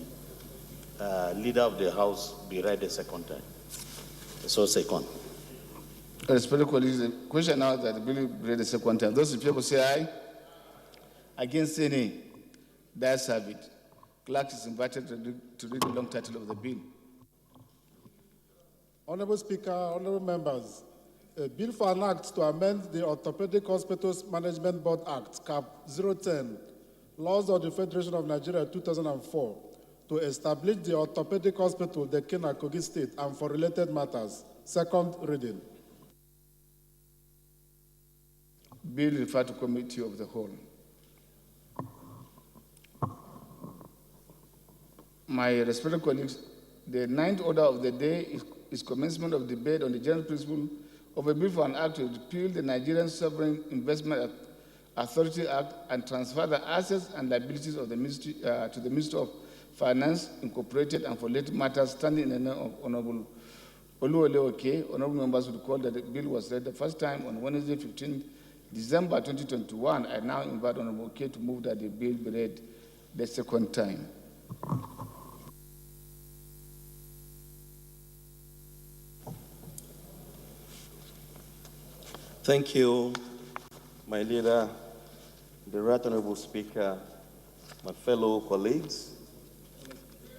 Leader of the House be read a second time. So second. Respected colleagues, the question now that the bill be read a second time. Those in favor say aye. Against any, the ayes have it. Clerk is invited to read the long title of the bill. Honorable Speaker, honorable members, a bill for an act to amend the Orthopedic Hospitals Management Board Act, Cap 010, Laws of the Federation of Nigeria 2004, to establish the Orthopedic Hospital, the Kenya, Kogi State, and for related matters. Second reading. Bill referred to Committee of the Whole. My respected colleagues, the ninth order of the day is commencement of debate on the general principle of a bill for an act to repeal the Nigerian Sovereign Investment Authority Act and transfer the assets and liabilities of the ministry to the Ministry of Finance, Incorporated, and for related matters, standing in the name of Honorable Oluwole Oke. Honorable members will recall that the bill was read the first time on Wednesday, 15 December 2021. I now invite Honorable Oke to move that the bill be read the second time. Thank you, my leader, the Right Honorable Speaker, my fellow colleagues.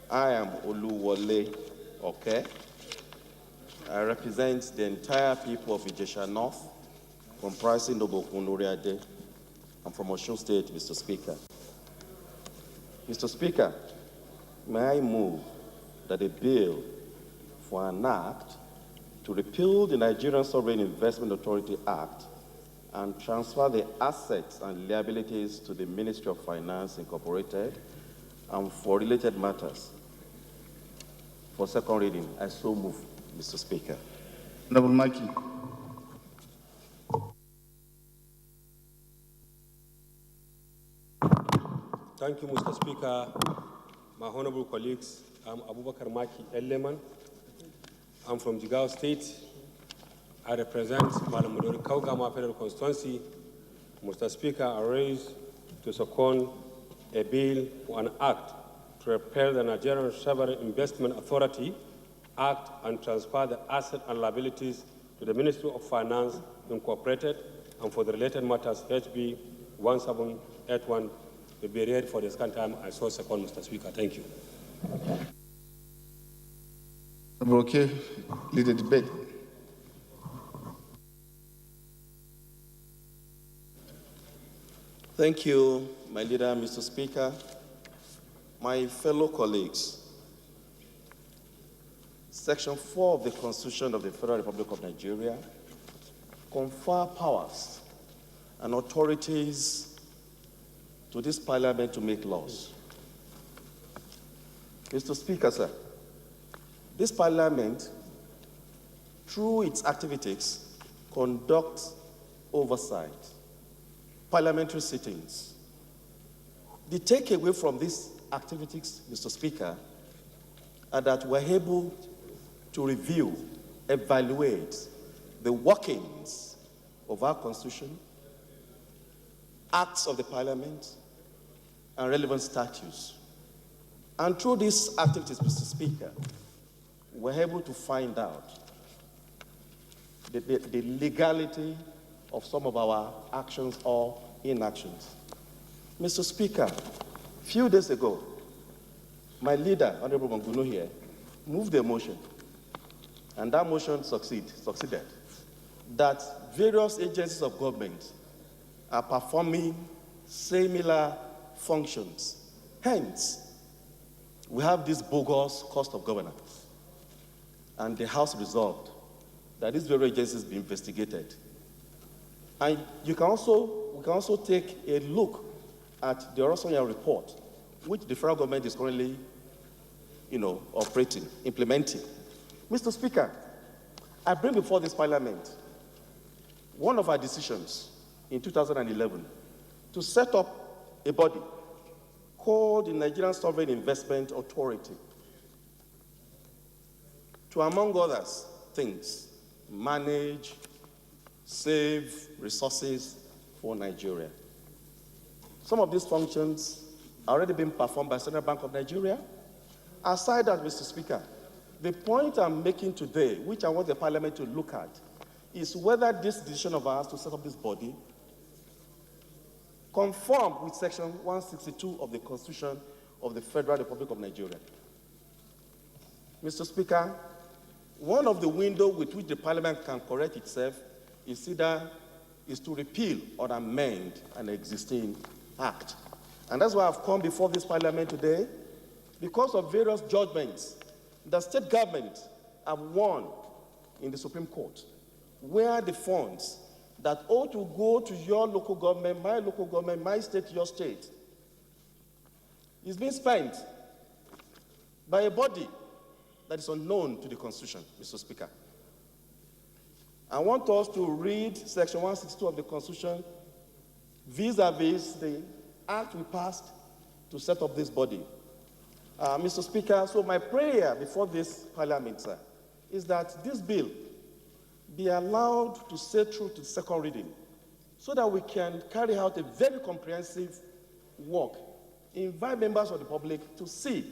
I am Oluwole Oke. I represent the entire people of Ijesha North, comprising Obokun Oriade. I'm from Osun State, Mr. Speaker. Mr. Speaker, may I move that a bill for an act to repeal the Nigerian Sovereign Investment Authority Act and transfer the assets and liabilities to the Ministry of Finance, Incorporated, and for related matters. For second reading, I so move, Mr. Speaker. Honorable Maki. Thank you, Mr. Speaker. My honorable colleagues, I'm Abubakar Maki Eleman. I'm from Jigawa State. I represent Malamudori Kaugama Federal Constituency. Mr. Speaker, I raise to second a bill for an act to repeal the Nigerian Sovereign Investment Authority Act and transfer the assets and liabilities to the Ministry of Finance, Incorporated, and for the related matters, HB 1781, will be read for the second time. I so second, Mr. Speaker. Thank you. Okay, lead the debate. Thank you, my leader, Mr. Speaker. My fellow colleagues, Section 4 of the Constitution of the Federal Republic of Nigeria confer powers and authorities to this parliament to make laws. Mr. Speaker, sir, this parliament, through its activities, conducts oversight, parliamentary sittings. The takeaway from these activities, Mr. Speaker, are that we're able to review, evaluate the workings of our Constitution, acts of the Parliament, and relevant statutes. And through these activities, Mr. Speaker, we're able to find out the legality of some of our actions or inactions. Mr. Speaker, a few days ago, my leader, Honorable Manguno here, moved a motion, and that motion succeeded, that various agencies of government are performing similar functions. Hence, we have this bogus cost of governance. And the House resolved that these various agencies be investigated. And we can also take a look at the Orosanya report, which the federal government is currently, operating, implementing. Mr. Speaker, I bring before this parliament one of our decisions in 2011 to set up a body called the Nigerian Sovereign Investment Authority to, among others things, manage, save resources for Nigeria. Some of these functions are already being performed by Central Bank of Nigeria, Aside that, Mr. Speaker, the point I'm making today, which I want the Parliament to look at, is whether this decision of ours to set up this body conform with Section 162 of the Constitution of the Federal Republic of Nigeria. Mr. Speaker, one of the windows with which the Parliament can correct itself is to repeal or amend an existing act. And that's why I've come before this Parliament today, because of various judgments the state government have won in the Supreme Court, where the funds that ought to go to your local government, my state, your state, is being spent by a body that is unknown to the Constitution, Mr. Speaker. I want us to read Section 162 of the Constitution vis-a-vis the act we passed to set up this body. Mr. Speaker, so my prayer before this Parliament, sir, is that this bill be allowed to stay through to the second reading so that we can carry out a very comprehensive work, invite members of the public to see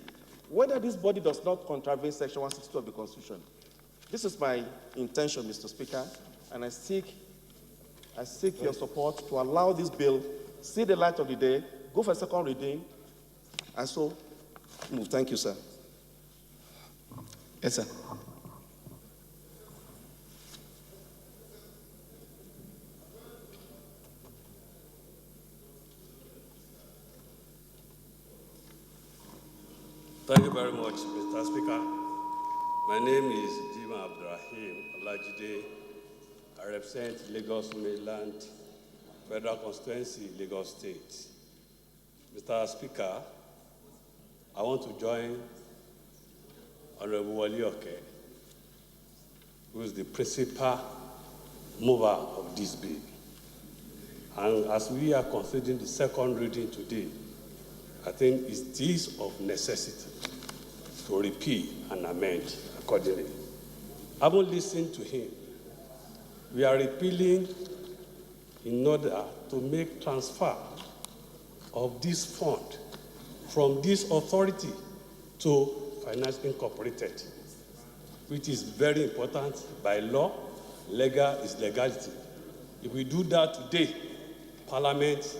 whether this body does not contravene Section 162 of the Constitution. This is my intention, Mr. Speaker, and I seek your support to allow this bill see the light of the day, go for a second reading, and so move. Thank you, sir. Yes, sir. Thank you very much, Mr. Speaker. My name is Jima Abdurrahim Olajide. I represent Lagos Mainland Federal Constituency, Lagos State. Mr. Speaker, I want to join Honorable Wali Oke, who is the principal mover of this bill. And as we are considering the second reading today, I think it is of necessity to repeal and amend accordingly. Having listened to him, we are repealing in order to make transfer of this fund from this authority to Finance Incorporated, which is very important by law. Legal is legality. If we do that today, Parliament,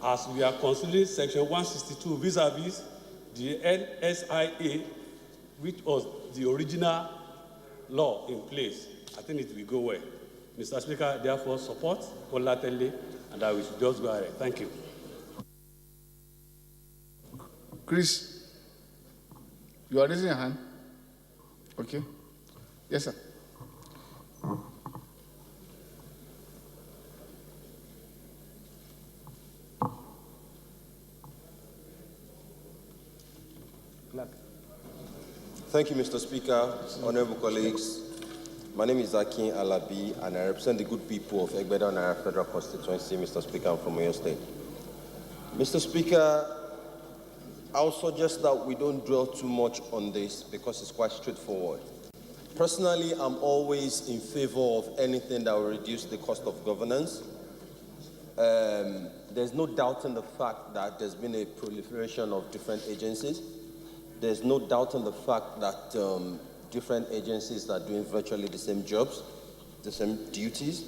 as we are considering Section 162 vis-a-vis the NSIA, which was the original law in place, I think it will go well. Mr. Speaker, therefore, support wholeheartedly, and I will just go ahead. Thank you. Chris, you are raising your hand? Okay. Yes, sir. Thank you, Mr. Speaker, honorable colleagues. My name is Akin Alabi, and I represent the good people of Egbeda and our federal constituency, Mr. Speaker, I'm from Oyo State. Mr. Speaker, I would suggest that we don't dwell too much on this because it's quite straightforward. Personally, I'm always in favor of anything that will reduce the cost of governance. There's no doubt in the fact that there's been a proliferation of different agencies. There's no doubt in the fact that different agencies are doing virtually the same jobs, the same duties.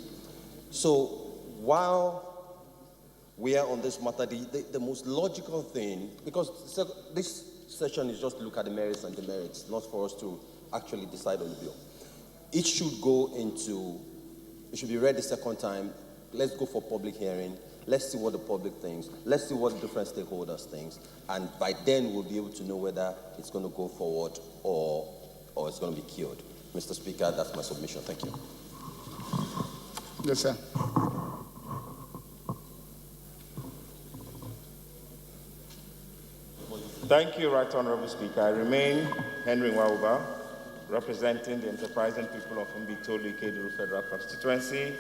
So while we are on this matter, the most logical thing, because this session is just to look at the merits and demerits, not for us to actually decide on the bill. It should be read the second time. Let's go for public hearing. Let's see what the public thinks. Let's see what different stakeholders think. And by then, we'll be able to know whether it's going to go forward or it's going to be killed. Mr. Speaker, that's my submission. Thank you. Yes, sir. Thank you, Right Honorable Speaker. I remain Henry Wauba, representing the enterprising people of Mbitoli Keduru Federal Constituency.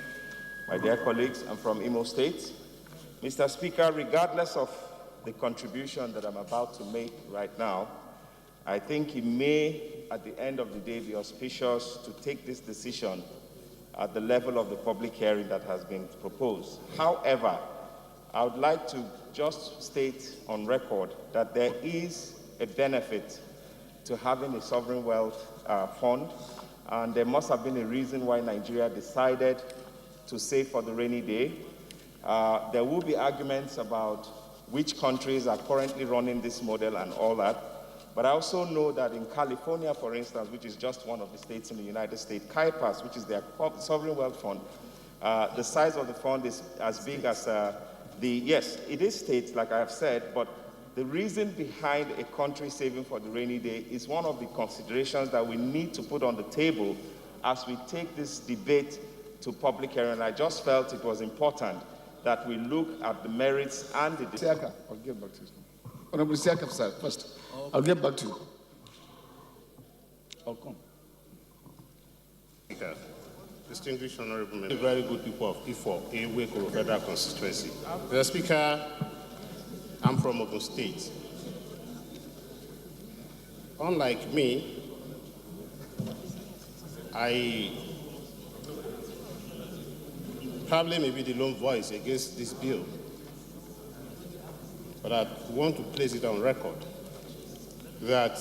My dear colleagues, I'm from Imo State. Mr. Speaker, regardless of the contribution that I'm about to make right now, I think it may, at the end of the day, be auspicious to take this decision at the level of the public hearing that has been proposed. However, I would like to just state on record that there is a benefit to having a sovereign wealth fund. And there must have been a reason why Nigeria decided to save for the rainy day. There will be arguments about which countries are currently running this model and all that. But I also know that in California, for instance, which is just one of the states in the United States, CAIPAS, which is their sovereign wealth fund, the size of the fund is as big as yes, it is states, like I have said, but the reason behind a country saving for the rainy day is one of the considerations that we need to put on the table as we take this debate to public hearing. And I just felt it was important that we look at the merits and the... Siaka, I'll get back to you. Honorable Siaka, sir, first. I'll get back to you. I'll come. Speaker, distinguished honorable members, very good people of Ifo, Ewekoro Federal Constituency. Mr. Speaker, I'm from Ogun State. Unlike me, I probably may be the lone voice against this bill, but I want to place it on record that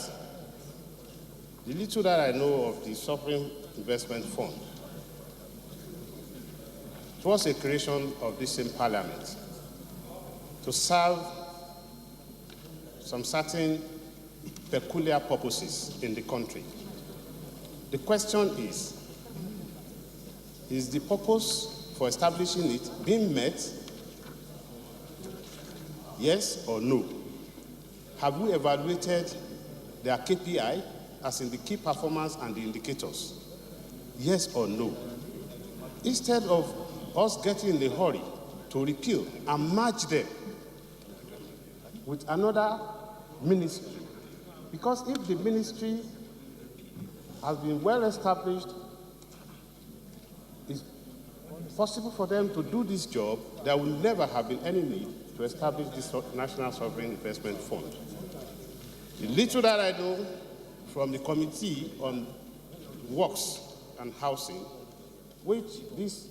the little that I know of the Sovereign Investment Fund, it was a creation of this same parliament to serve some certain peculiar purposes in the country. The question is the purpose for establishing it being met? Yes or no? Have we evaluated their KPI, as in the key performance and the indicators? Yes or no? Instead of us getting in a hurry to repeal and merge them with another ministry, because if the ministry has been well established, it's possible for them to do this job, there will never have been any need to establish this National Sovereign Investment Fund. The little that I know from the Committee on Works and Housing, which this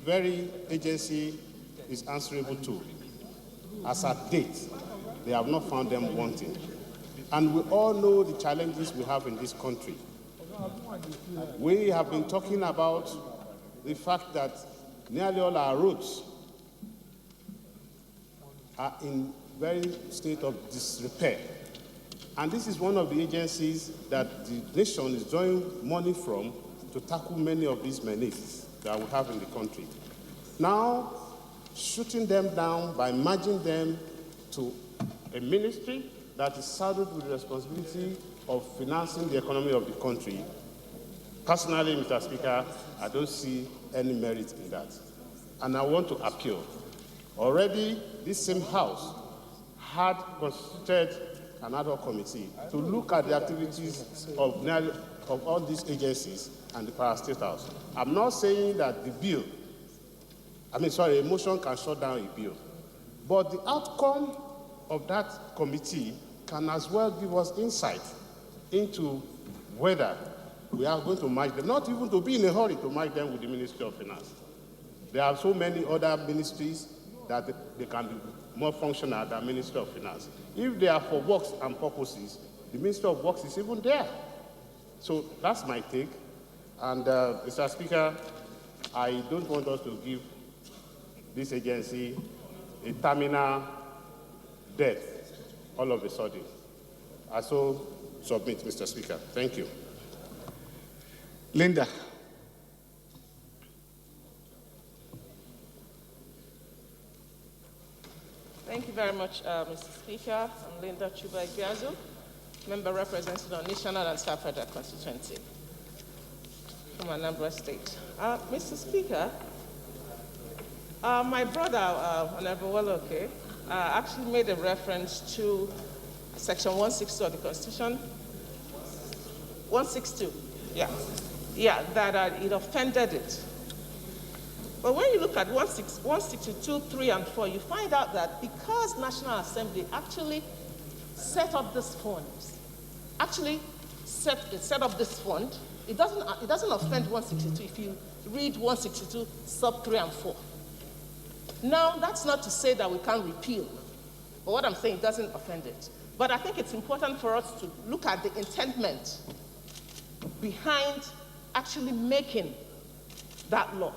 very agency is answerable to, as at date, they have not found them wanting. And we all know the challenges we have in this country. We have been talking about the fact that nearly all our roads are in very state of disrepair. And this is one of the agencies that the nation is drawing money from to tackle many of these menaces that we have in the country. Now, shooting them down by merging them to a ministry that is saddled with the responsibility of financing the economy of the country. Personally, Mr. Speaker, I don't see any merit in that. And I want to appeal. Already, this same House had constituted an ad hoc committee to look at the activities of all these agencies and the parastatals. I'm not saying that a motion can shut down a bill. But the outcome of that committee can as well give us insight into whether we are going to merge them, not even to be in a hurry to merge them with the Ministry of Finance. There are so many other ministries that they can be more functional than Ministry of Finance. If they are for works and purposes, the Ministry of Works is even there. So that's my take. And Mr. Speaker, I don't want us to give this agency a terminal death all of a sudden. I so submit, Mr. Speaker. Thank you. Linda. Thank you very much, Mr. Speaker. I'm Linda Chuba-Igbiazu, member representing the National and South Federal Constituency from Anambra State. Mr. Speaker, my brother, Honorable Waloke, actually made a reference to Section 162 of the Constitution. 162, yeah, that it offended it. But when you look at 162, 3, and 4, you find out that because National Assembly actually set up this fund, it doesn't offend 162 if you read 162, sub 3 and 4. Now, that's not to say that we can't repeal, but what I'm saying doesn't offend it. But I think it's important for us to look at the intentment behind actually making that law.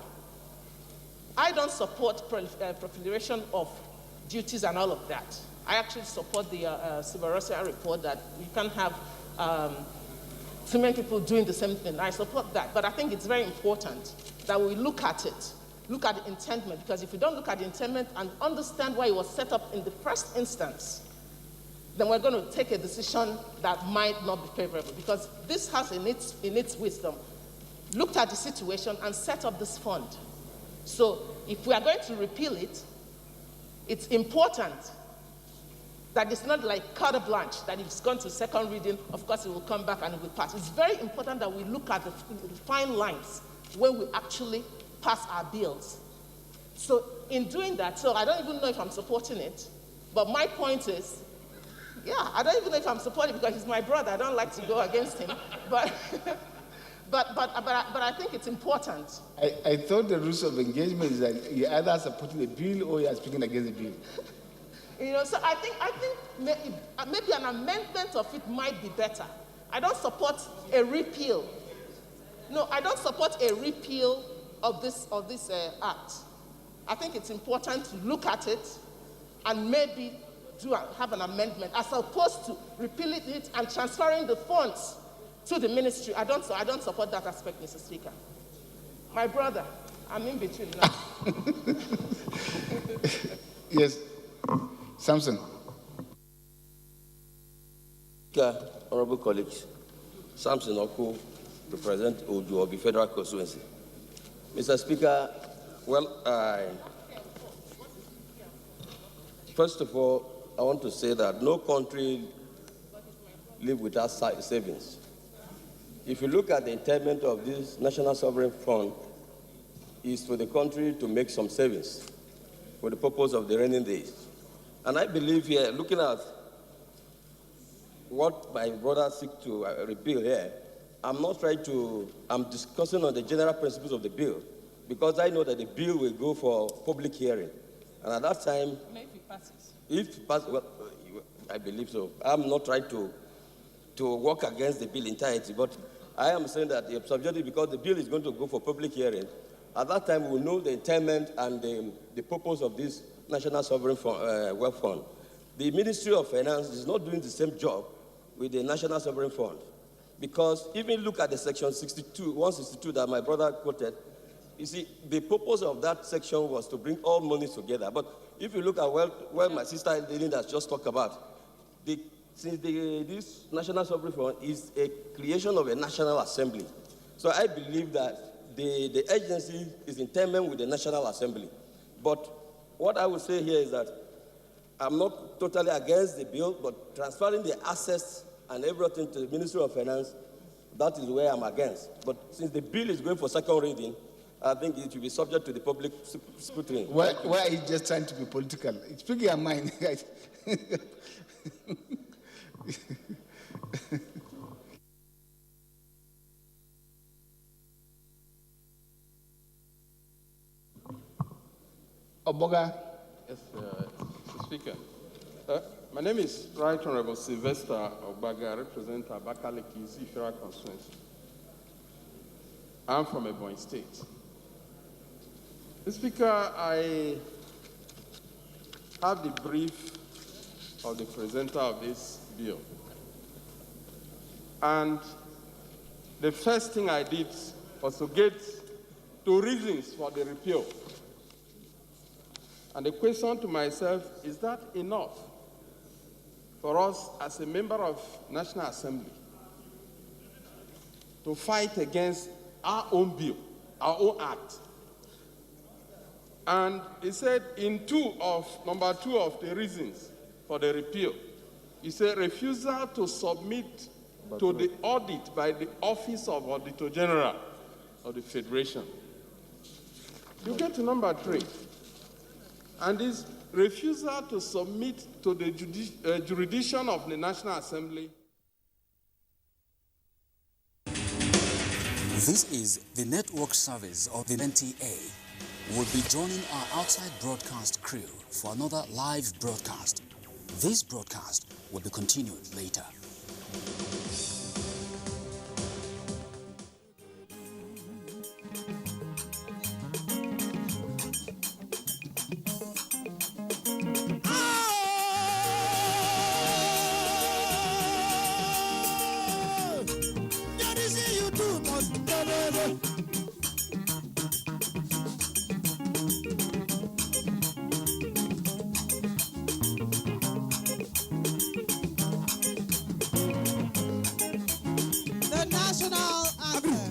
I don't support proliferation of duties and all of that. I actually support the Sibarosia report that you can't have too many people doing the same thing. I support that. But I think it's very important that we look at it, look at the intentment, because if we don't look at the intentment and understand why it was set up in the first instance, then we're going to take a decision that might not be favorable, because this has in its wisdom looked at the situation and set up this fund. So if we are going to repeal it, it's important that it's not like carte blanche, that if it's gone to second reading, of course it will come back and it will pass. It's very important that we look at the fine lines when we actually pass our bills. So in doing that, so I don't even know if I'm supporting it, but my point is, yeah, I don't even know if I'm supporting it because he's my brother. I don't like to go against him, but I think it's important. I thought the rules of engagement is that you either supporting the bill or you are speaking against the bill. You know, so I think maybe an amendment of it might be better. I don't support a repeal. No, I don't support a repeal of this act. I think it's important to look at it and maybe have an amendment as opposed to repealing it and transferring the funds to the ministry. I don't support that aspect, Mr. Speaker. My brother, I'm in between now. Yes, Samson. Honorable colleagues, Samson Oku, represent Ojuobi Federal Constituency. Mr. Speaker, well, first of all, I want to say that no country lives without savings. If you look at the intent of this National Sovereign Fund, is for the country to make some savings for the purpose of the rainy days. And I believe here, looking at what my brother seeks to repeal here, I'm discussing on the general principles of the bill, because I know that the bill will go for public hearing. And at that time, if it passes, well, I believe so. I'm not trying to work against the bill entirety, but I am saying that the subjective, because the bill is going to go for public hearing, at that time we'll know the intent and the purpose of this National Sovereign Wealth Fund. The Ministry of Finance is not doing the same job with the National Sovereign Fund, because even look at the section 162 that my brother quoted. You see, the purpose of that section was to bring all monies together. But if you look at what my sister Linda has just talked about, this National Sovereign Fund is a creation of a National Assembly. So I believe that the agency is in tandem with the National Assembly. But what I would say here is that I'm not totally against the bill, but transferring the assets and everything to the Ministry of Finance, that is where I'm against. But since the bill is going for second reading, I think it will be subject to the public scrutiny. Why are you just trying to be political? Speak your mind. Oboga. Yes, Mr. Speaker. My name is Right Honorable Sylvester Obaga. I represent Abakaliki Federal Constituency. I'm from Ebonyi State. Mr. Speaker, I have the brief of the presenter of this bill. And the first thing I did was to get two reasons for the repeal. And the question to myself, is that enough for us as a member of National Assembly to fight against our own bill, our own act? And he said in number two of the reasons for the repeal, he said refusal to submit to the audit by the Office of Auditor General of the Federation. You get to number 3, and this refusal to submit to the jurisdiction of the National Assembly. This is the network service of the NTA. We'll be joining our outside broadcast crew for another live broadcast. This broadcast will be continued later. The national anthem.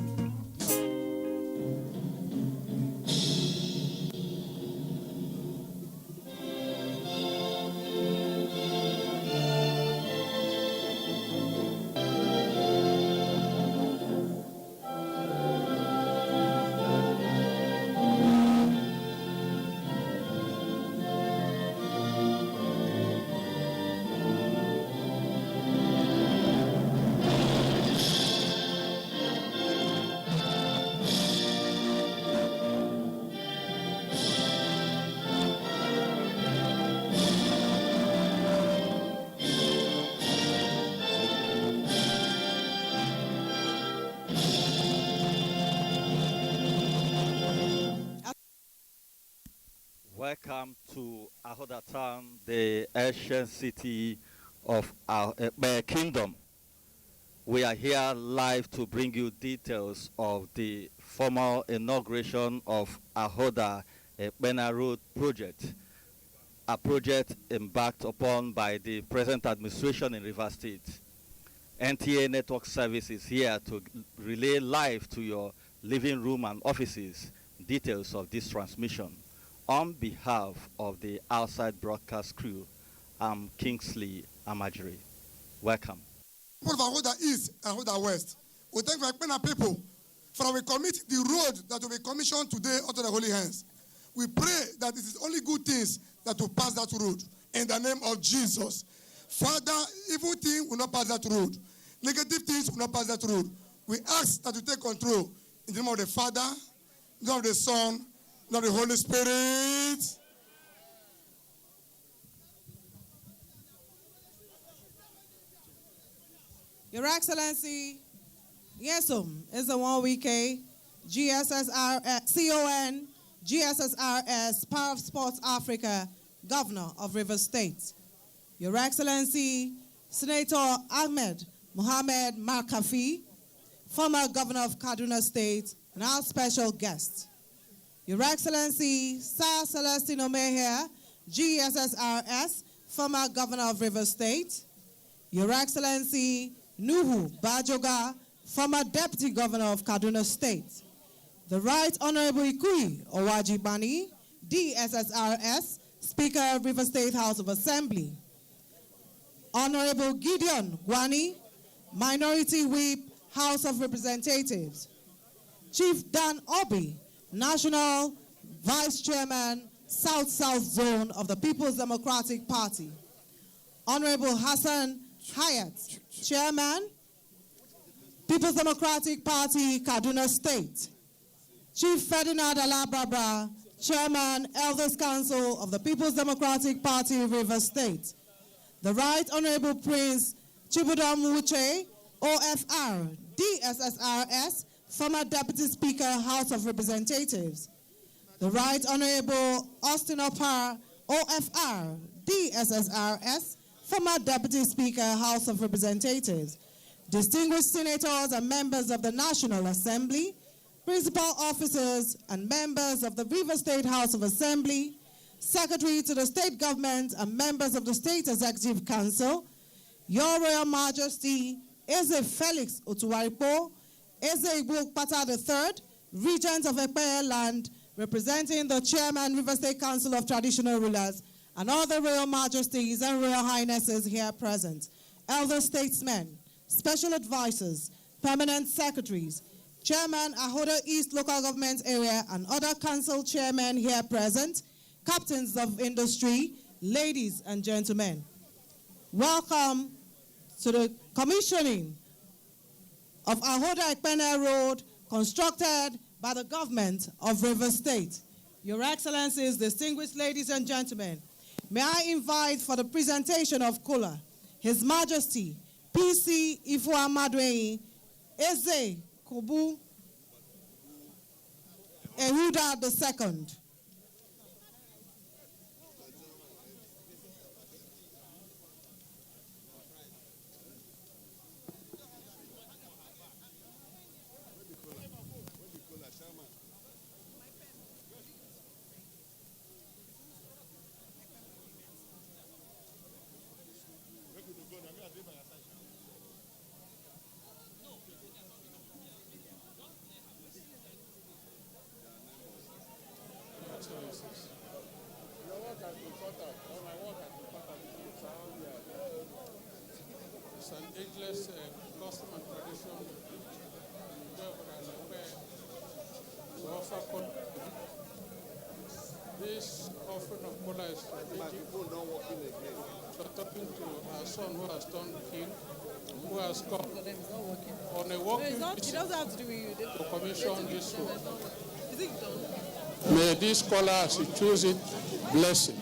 Welcome to Ahoda Town, the ancient city of our kingdom. We are here live to bring you details of the formal inauguration of Ahoda Plenary Road project, a project embarked upon by the present administration in Rivers State. NTA Network Service is here to relay live to your living room and offices details of this transmission. On behalf of the outside broadcast crew, I'm Kingsley Amajiri. Welcome. People of Ahoda East and Ahoda West, we thank the Plenary people for we commit the road that will be commissioned today unto the holy hands. We pray that it is only good things that will pass that road in the name of Jesus. Father, evil things will not pass that road. Negative things will not pass that road. We ask that you take control in the name of the Father, in the name of the Son, in the name of the Holy Spirit. Your Excellency, Yesum is the 1 week CON, GSSRS, Power of Sports Africa, Governor of Rivers State. Your Excellency, Senator Ahmed Mohamed Markafi, former Governor of Kaduna State, and our special guest. Your Excellency, Sir Celestino Meher, GSSRS, former Governor of Rivers State. Your Excellency, Nuhu Bajoga, former Deputy Governor of Kaduna State. The Right Honorable Ikui Owajibani, DSSRS, Speaker of Rivers State House of Assembly. Honorable Gideon Gwani, Minority Whip, House of Representatives. Chief Dan Obi, National Vice Chairman, South-South Zone of the People's Democratic Party. Honorable Hassan Hayat, Chairman, People's Democratic Party, Kaduna State. Chief Ferdinand Alababa, Chairman, Elders Council of the People's Democratic Party, Rivers State. The Right Honorable Prince Chibudom Wuche, OFR, DSSRS, former Deputy Speaker, House of Representatives. The Right Honorable Austin Opar, OFR, DSSRS, former Deputy Speaker, House of Representatives. Distinguished senators and members of the National Assembly, principal officers and members of the Rivers State House of Assembly, Secretary to the State Government and members of the State Executive Council, Your Royal Majesty, Eze Felix Otuwaripo, Eze Igbo Pata III, Regent of Ekpeye Land, representing the Chairman, Rivers State Council of Traditional Rulers, and all the Royal Majesties and Royal Highnesses here present, elder statesmen, special advisors, permanent secretaries, Chairman, Ahoda East Local Government Area, and other council chairmen here present, captains of industry, ladies and gentlemen. Welcome to the commissioning of Ahoda Ekpene Road, constructed by the government of Rivers State. Your Excellencies, distinguished ladies and gentlemen, may I invite for the presentation of Kola, His Majesty, PC Ifua Madweyi, Eze Kobu Ehuda II. It's an ageless custom and tradition to offer cola. This offering of cola is strategic. So talking to our son who has turned king, who has come on a walking mission to commission this road. May this cola, as he choose it, bless him.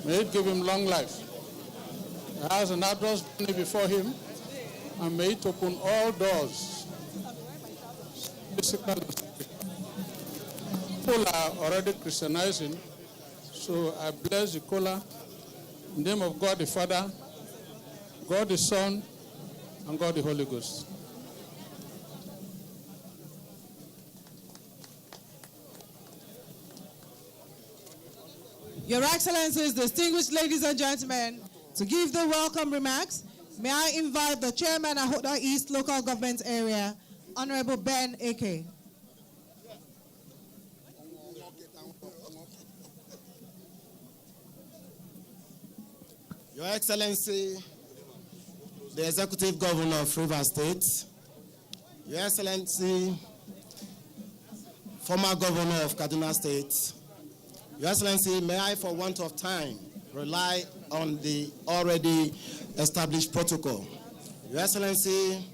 May it give him long life. He has an arduous journey before him, and may it open all doors. People are already Christianizing, so I bless the cola in the name of God the Father, God the Son, and God the Holy Ghost. Your Excellencies, distinguished ladies and gentlemen, to give the welcome remarks, may I invite the Chairman of Ahoda East Local Government Area, Honorable Ben Eke. Your Excellency, the Executive Governor of Rivers State, Your Excellency, former Governor of Kaduna State, Your Excellency, may I, for want of time, rely on the already established protocol. Your Excellency,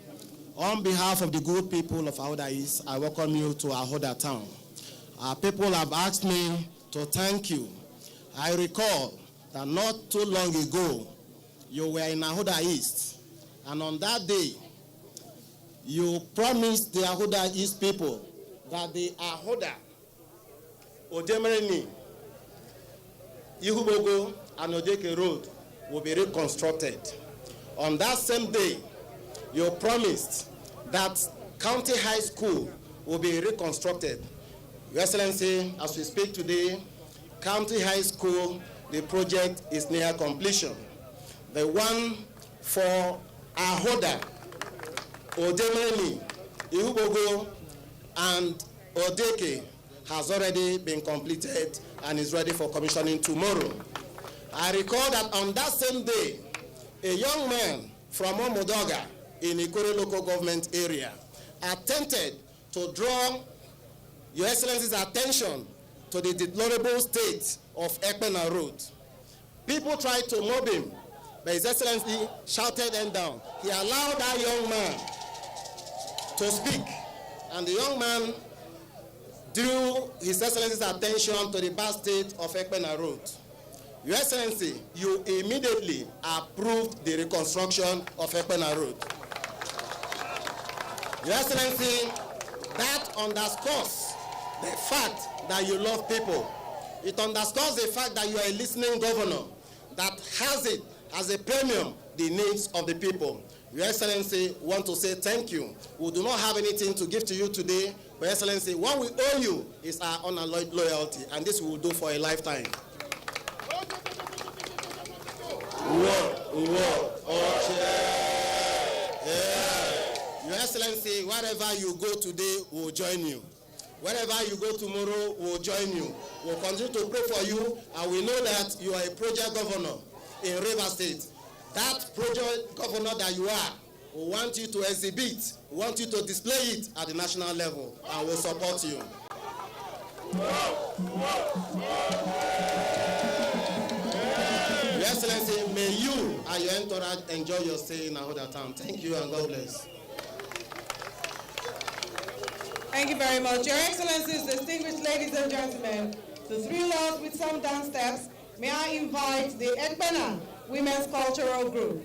on behalf of the good people of Ahoda East, I welcome you to Ahoda town. Our people have asked me to thank you. I recall that not too long ago, you were in Ahoda East, and on that day, you promised the Ahoda East people that the Ahoda, Odemereni, Ihubogo, and Odeke Road will be reconstructed. On that same day, you promised that County High School will be reconstructed. Your Excellency, as we speak today, County High School, the project is near completion. The one for Ahoda, Odemeni, Ihubogo, and Odeke has already been completed and is ready for commissioning tomorrow. I recall that on that same day, a young man from Omodoga in Ikore local government area attempted to draw Your Excellency's attention to the deplorable state of Ekpena Road. People tried to mob him, but His Excellency shouted them down. He allowed that young man to speak, and the young man drew His Excellency's attention to the bad state of Ekpena Road. Your Excellency, you immediately approved the reconstruction of Ekpena Road. Your Excellency, that underscores the fact that you love people. It underscores the fact that you are a listening governor that has it as a premium the needs of the people. Your Excellency, want to say thank you. We do not have anything to give to you today, but Your Excellency, what we owe you is our unalloyed loyalty, and this we will do for a lifetime. Your Excellency, wherever you go today, we'll join you. Wherever you go tomorrow, we'll join you. We'll continue to pray for you, and we know that you are a project governor in Rivers State. That project governor that you are, we want you to exhibit, we want you to display it at the national level, and we'll support you. Your Excellency, may you and your entourage enjoy your stay in Ahoda town. Thank you and God bless. Thank you very much. Your Excellencies, distinguished ladies and gentlemen, to thrill us with some dance steps, May I invite the Ekpena Women's Cultural Group.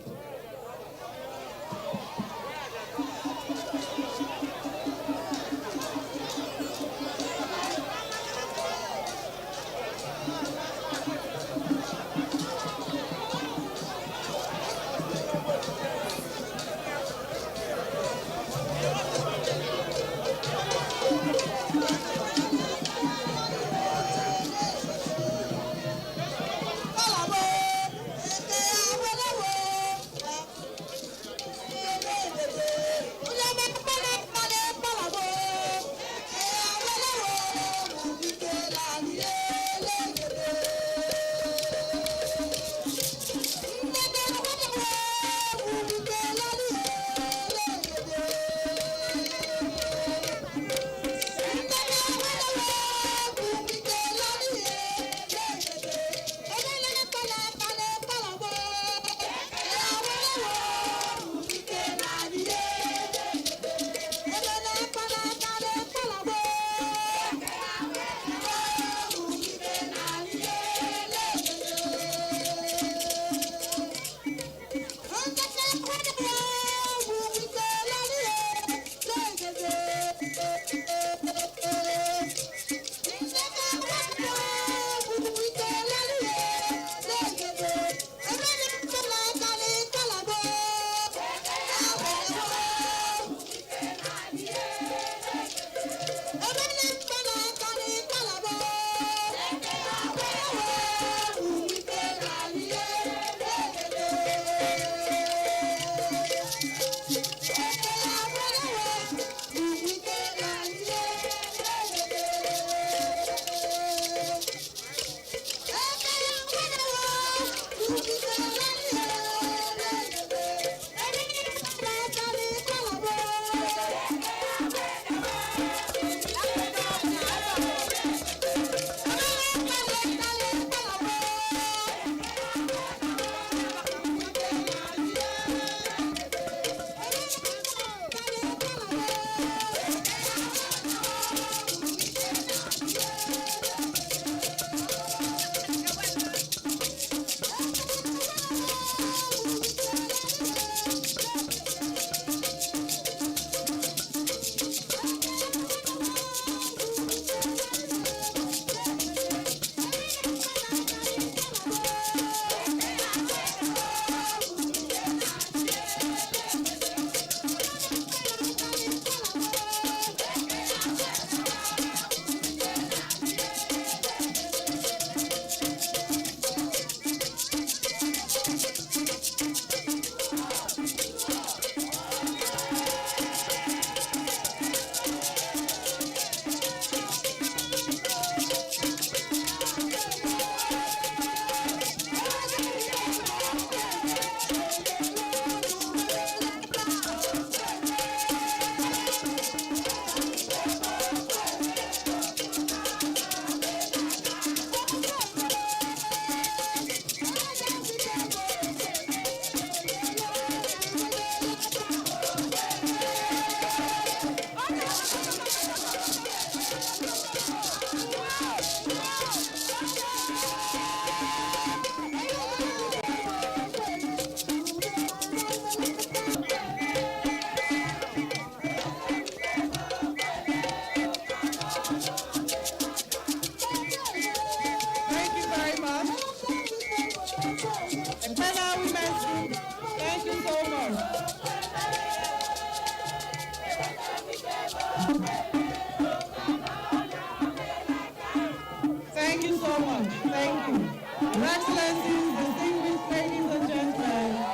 Thank you so much. Thank you. Your Excellencies, distinguished ladies and gentlemen.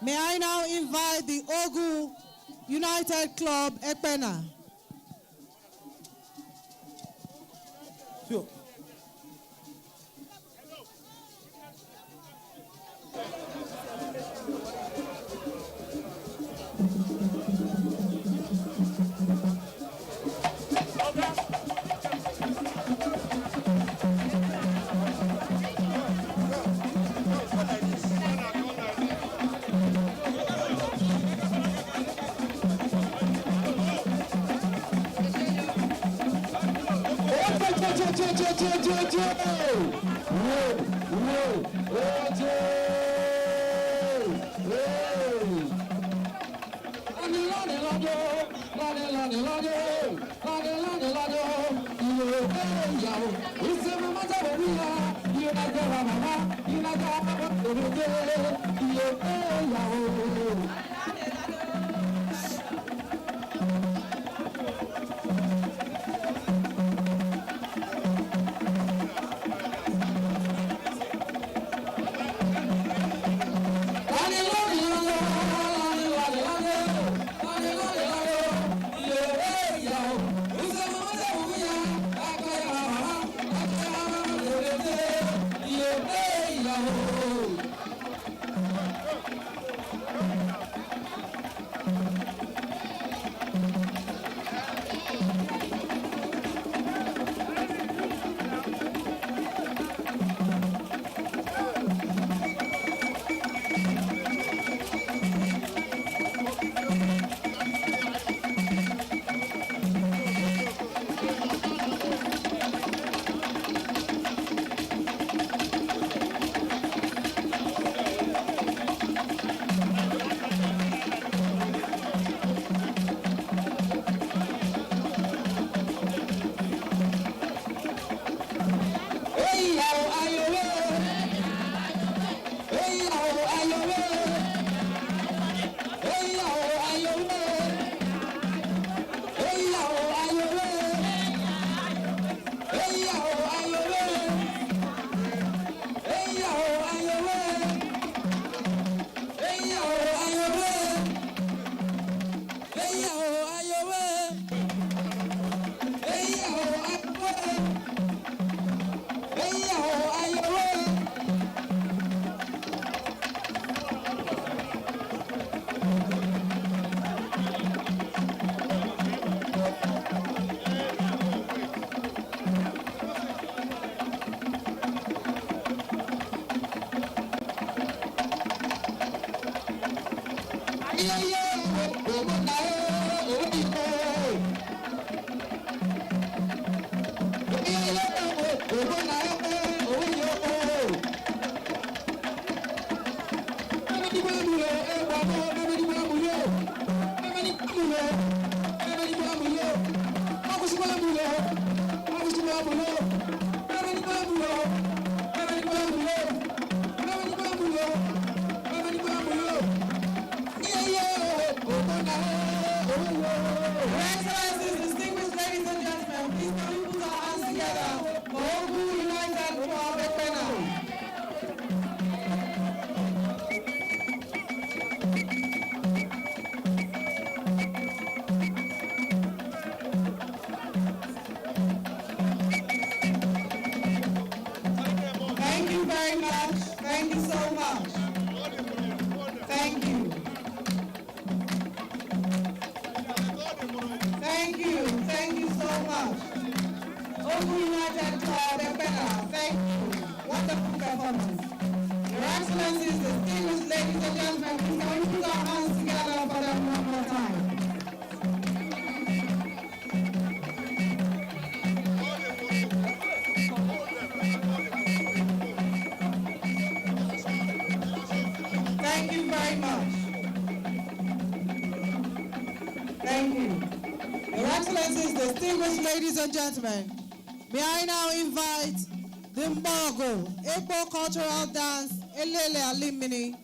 May I now invite the Ogu United Club Ekpena. Sure. Ladies and gentlemen, may I now invite the Mbogo Igbo cultural dance Elele Alimini.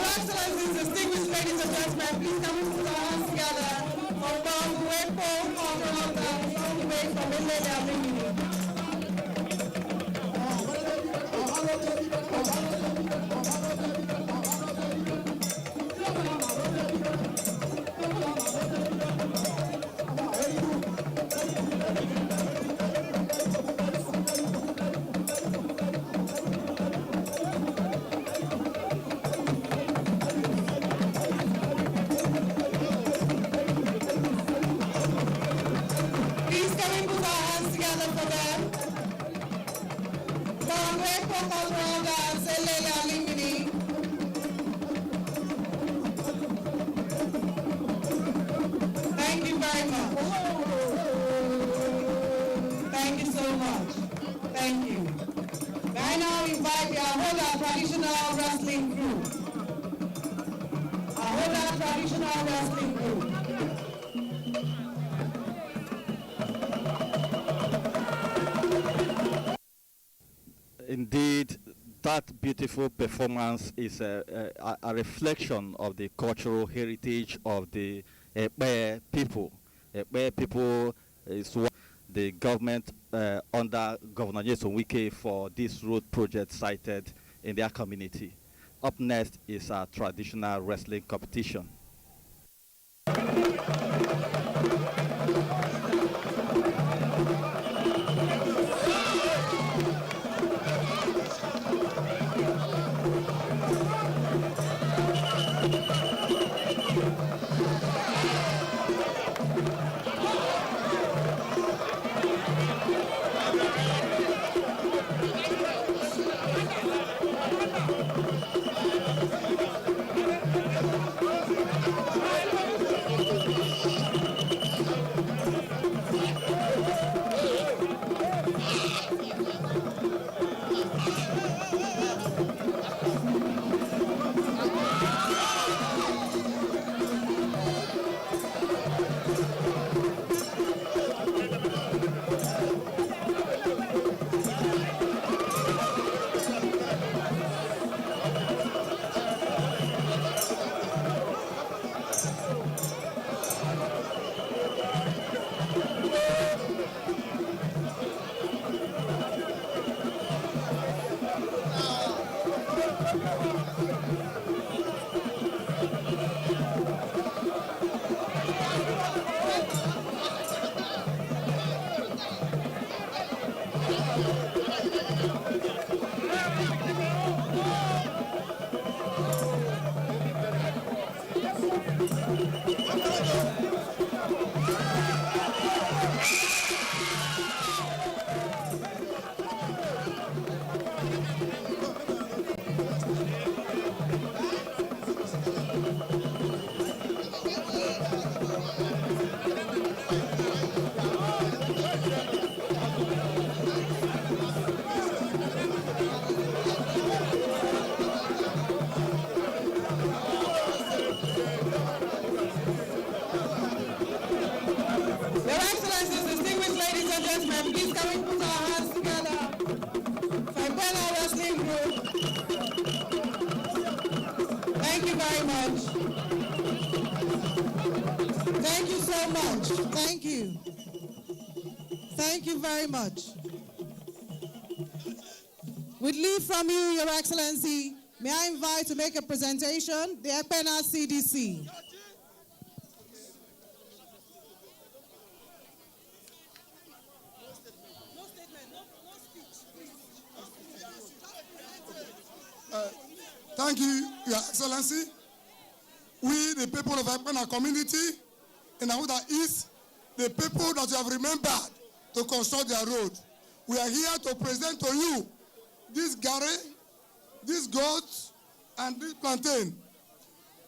Excellencies, distinguished ladies and gentlemen, please come put our hands together for Don Grateful Honorable from Ilele Alimini. Please can we put our hands together for them? Don Grateful Honorable Ilele Alimini. Thank you very much. Thank you so much. Thank you. May I now invite the Ahoda Traditional Wrestling Group. Ahoda Traditional Wrestling Group. Indeed, that beautiful performance is a reflection of the cultural heritage of the Ekpe people. Ekpe people is what the government under Governor Jason Wike for this road project cited in their community. Up next is a traditional wrestling competition. Your Excellencies, distinguished ladies and gentlemen, please can we put our hands together for Plenary Wrestling Group. Thank you very much. Thank you so much. Thank you. Thank you very much. With leave from you, Your Excellency, may I invite to make a presentation the Ekpena CDC. Thank you, Your Excellency. We, the people of Ekpena community in Abuja East, the people that you have remembered to construct their road, we are here to present to you this gari, this goat, and this plantain.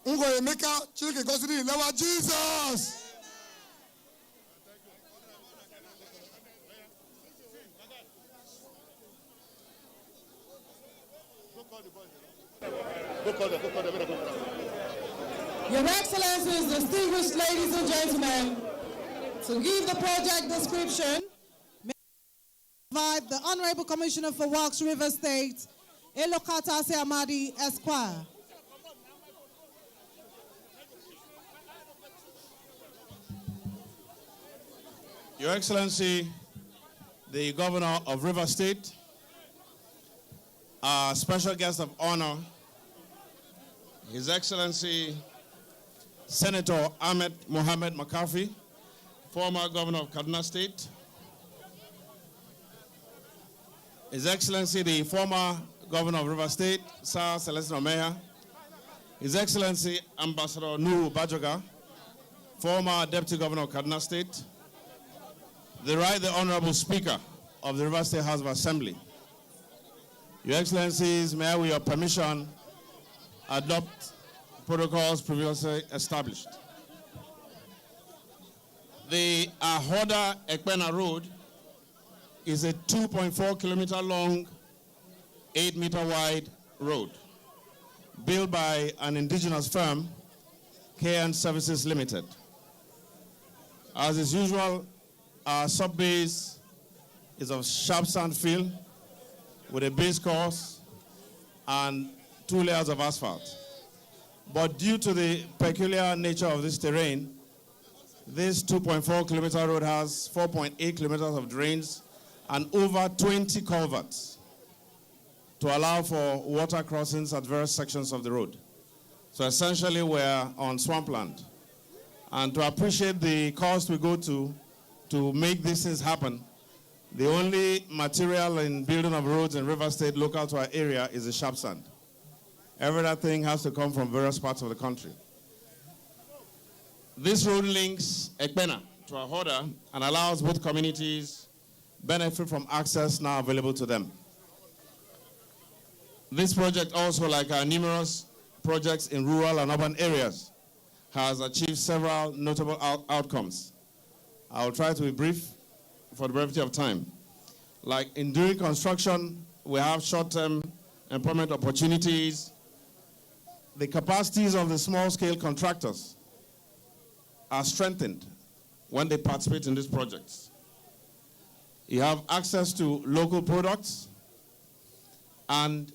Ungo Emeka, Chilike Gosiri, Lewa Jesus. Your Excellencies, distinguished ladies and gentlemen, to give the project description, may I invite the Honorable Commissioner for Works, River State, Elokata Amadi Esquire. Your Excellency, the Governor of River State, our special guest of honor, His Excellency Senator Ahmed Mohamed McCarthy, former Governor of Kaduna State, His Excellency the former Governor of River State, Sir Celestine Omeya, His Excellency Ambassador Nuhu Bajoga, former Deputy Governor of Kaduna State, the Honorable Speaker of the River State House of Assembly. Your Excellencies, may I, with your permission, adopt protocols previously established. The Ahoda Ekpena Road is a 2.4-kilometer long, 8-meter wide road built by an indigenous firm, KN Services Limited. As is usual, our sub-base is of sharp sand fill with a base course and 2 layers of asphalt. But due to the peculiar nature of this terrain, this 2.4-kilometer road has 4.8 kilometers of drains and over 20 culverts to allow for water crossings at various sections of the road. So essentially we're on swampland. And to appreciate the cost we go to make these things happen, the only material in building of roads in River State local to our area is the sharp sand. Every other thing has to come from various parts of the country. This road links Ekpena to Ahoda and allows both communities benefit from access now available to them. This project also, like our numerous projects in rural and urban areas, has achieved several notable outcomes. I will try to be brief for the brevity of time. Like during construction, we have short-term employment opportunities. The capacities of the small-scale contractors are strengthened when they participate in these projects. You have access to local products and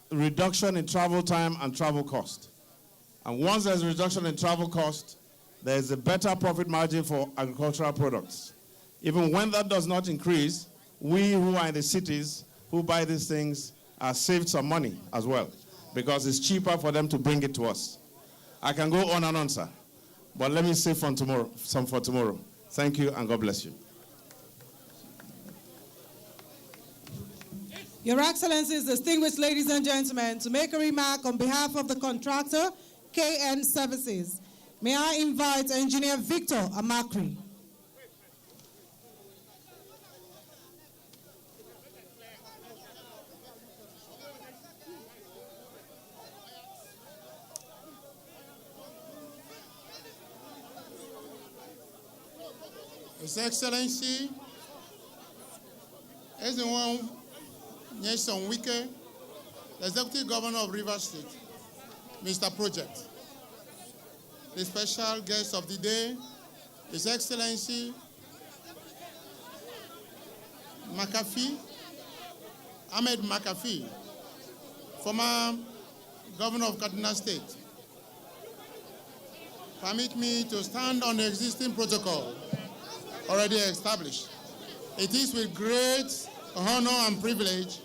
reduction in travel time and travel cost. And once there's a reduction in travel cost, there's a better profit margin for agricultural products. Even when that does not increase, we who are in the cities who buy these things are saved some money as well, because it's cheaper for them to bring it to us. I can go on and on, sir, but let me save some for tomorrow. Thank you, and God bless you. Your Excellencies, distinguished ladies and gentlemen, to make a remark on behalf of the contractor, KN Services, may I invite Engineer Victor Amakri. His Excellency, Ezenwan Nyeson Wike, the Executive Governor of River State, Mr. Project, the special guest of the day, His Excellency Ahmed McAfee, former Governor of Kaduna State. Permit me to stand on the existing protocol already established. It is with great honor and privilege,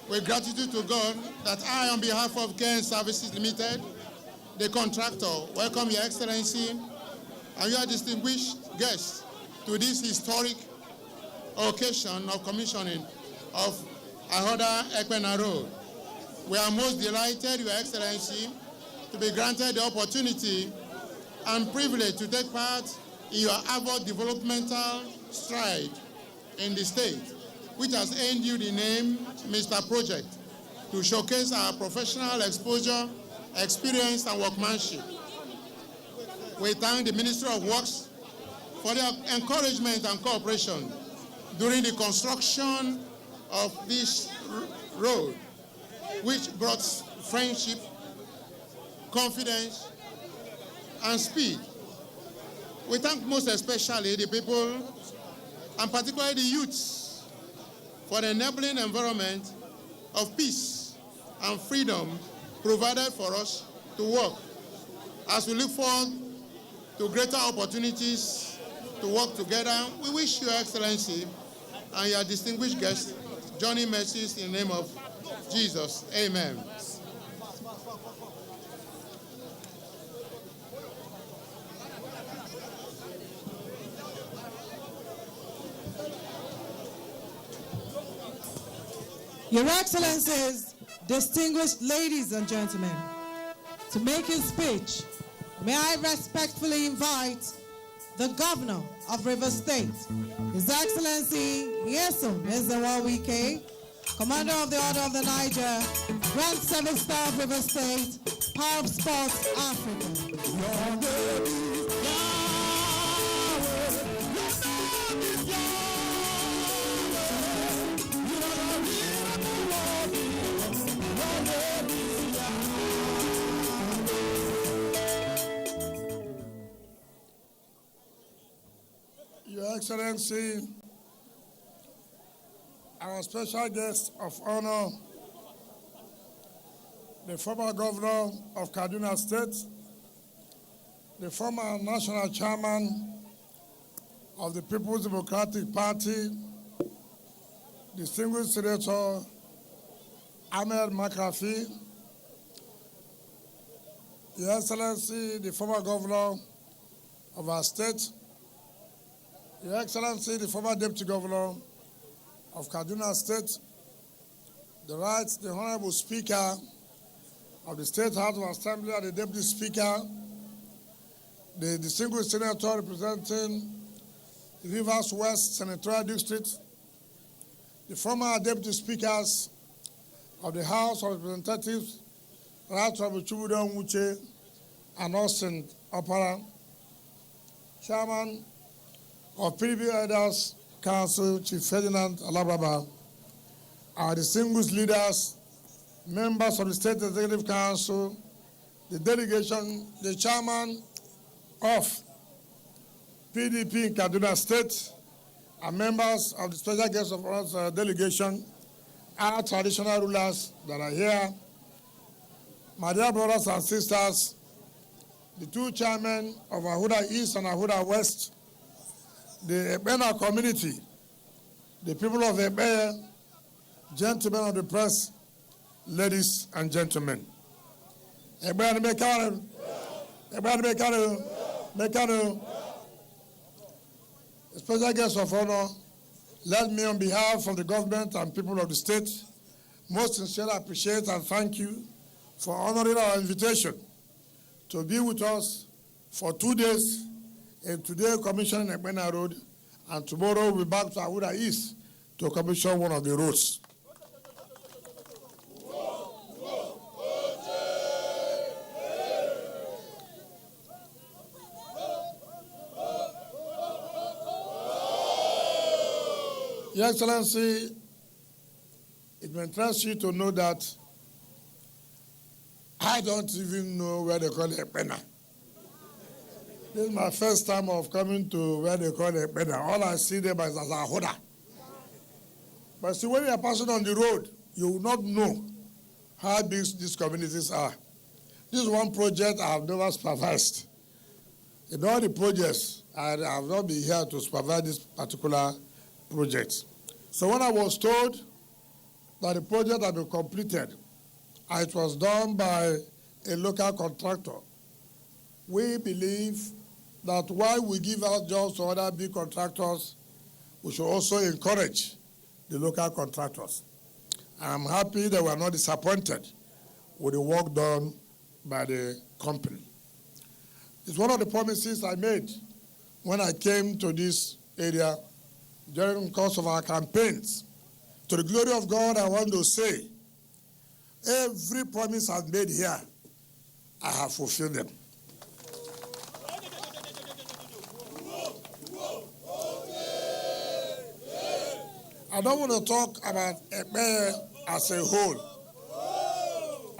with gratitude to God, that I, on behalf of KN Services Limited, the contractor, welcome Your Excellency and your distinguished guests to this historic occasion of commissioning of Ahoda Ekpena Road. We are most delighted, Your Excellency, to be granted the opportunity and privilege to take part in your avowed developmental stride in the state, which has earned you the name Mr. Project, to showcase our professional exposure, experience, and workmanship. We thank the Ministry of Works for their encouragement and cooperation during the construction of this road, which brought friendship, confidence, and speed. We thank most especially the people, and particularly the youths, for the enabling environment of peace and freedom provided for us to work. As we look forward to greater opportunities to work together, we wish Your Excellency and your distinguished guests journey mercies in the name of Jesus. Amen. Your Excellencies, distinguished ladies and gentlemen, to make his speech, may I respectfully invite the Governor of Rivers State, His Excellency Yeso Mezawawike, Commander of the Order of the Niger, Grand Service Star of Rivers State, Power of Sports Africa. Your Excellency, our special guest of honor, the former governor of Kaduna State, the former national chairman of the People's Democratic Party, distinguished Senator Ahmed McAfee, Your Excellency, the former governor of our state, Your Excellency, the former Deputy Governor of Kaduna State, the Honorable Speaker of the State House of Assembly and the Deputy Speaker, the distinguished Senator representing the Rivers West Senatorial District, the former Deputy Speakers of the House of Representatives, Right Honorable Chubudo Nwuche and Austin Opara, Chairman of PDP Elders Council, Chief Ferdinand Alabraba, our distinguished leaders, members of the State Executive Council, the delegation, the chairman of PDP in Kaduna State, and members of the special guest of honor delegation, our traditional rulers that are here, my dear brothers and sisters, the two chairmen of Ahuda East and Ahuda West, the Ebena community, the people of Ebe, gentlemen of the press, ladies and gentlemen. Ebena Mekano, special guest of honor, let me on behalf of the government and people of the state most sincerely appreciate and thank you for honoring our invitation to be with us for 2 days. And today, commissioning Ebena Road, and tomorrow we'll be back to Ahuda East to commission one of the roads. Your Excellency, it may interest you to know that I don't even know where they call Ebena. This is my first time of coming to where they call it Plenary. All I see there is as a Hoda. But see, when you are passing on the road, you will not know how big these communities are. This is one project I have never supervised. In all the projects, I have not been here to supervise this particular project. So when I was told that the project had been completed, and it was done by a local contractor, we believe that while we give out jobs to other big contractors, we should also encourage the local contractors. I'm happy that we are not disappointed with the work done by the company. It's one of the promises I made when I came to this area during the course of our campaigns. To the glory of God, I want to say, every promise I've made here, I have fulfilled them. I don't want to talk about Ebe as a whole.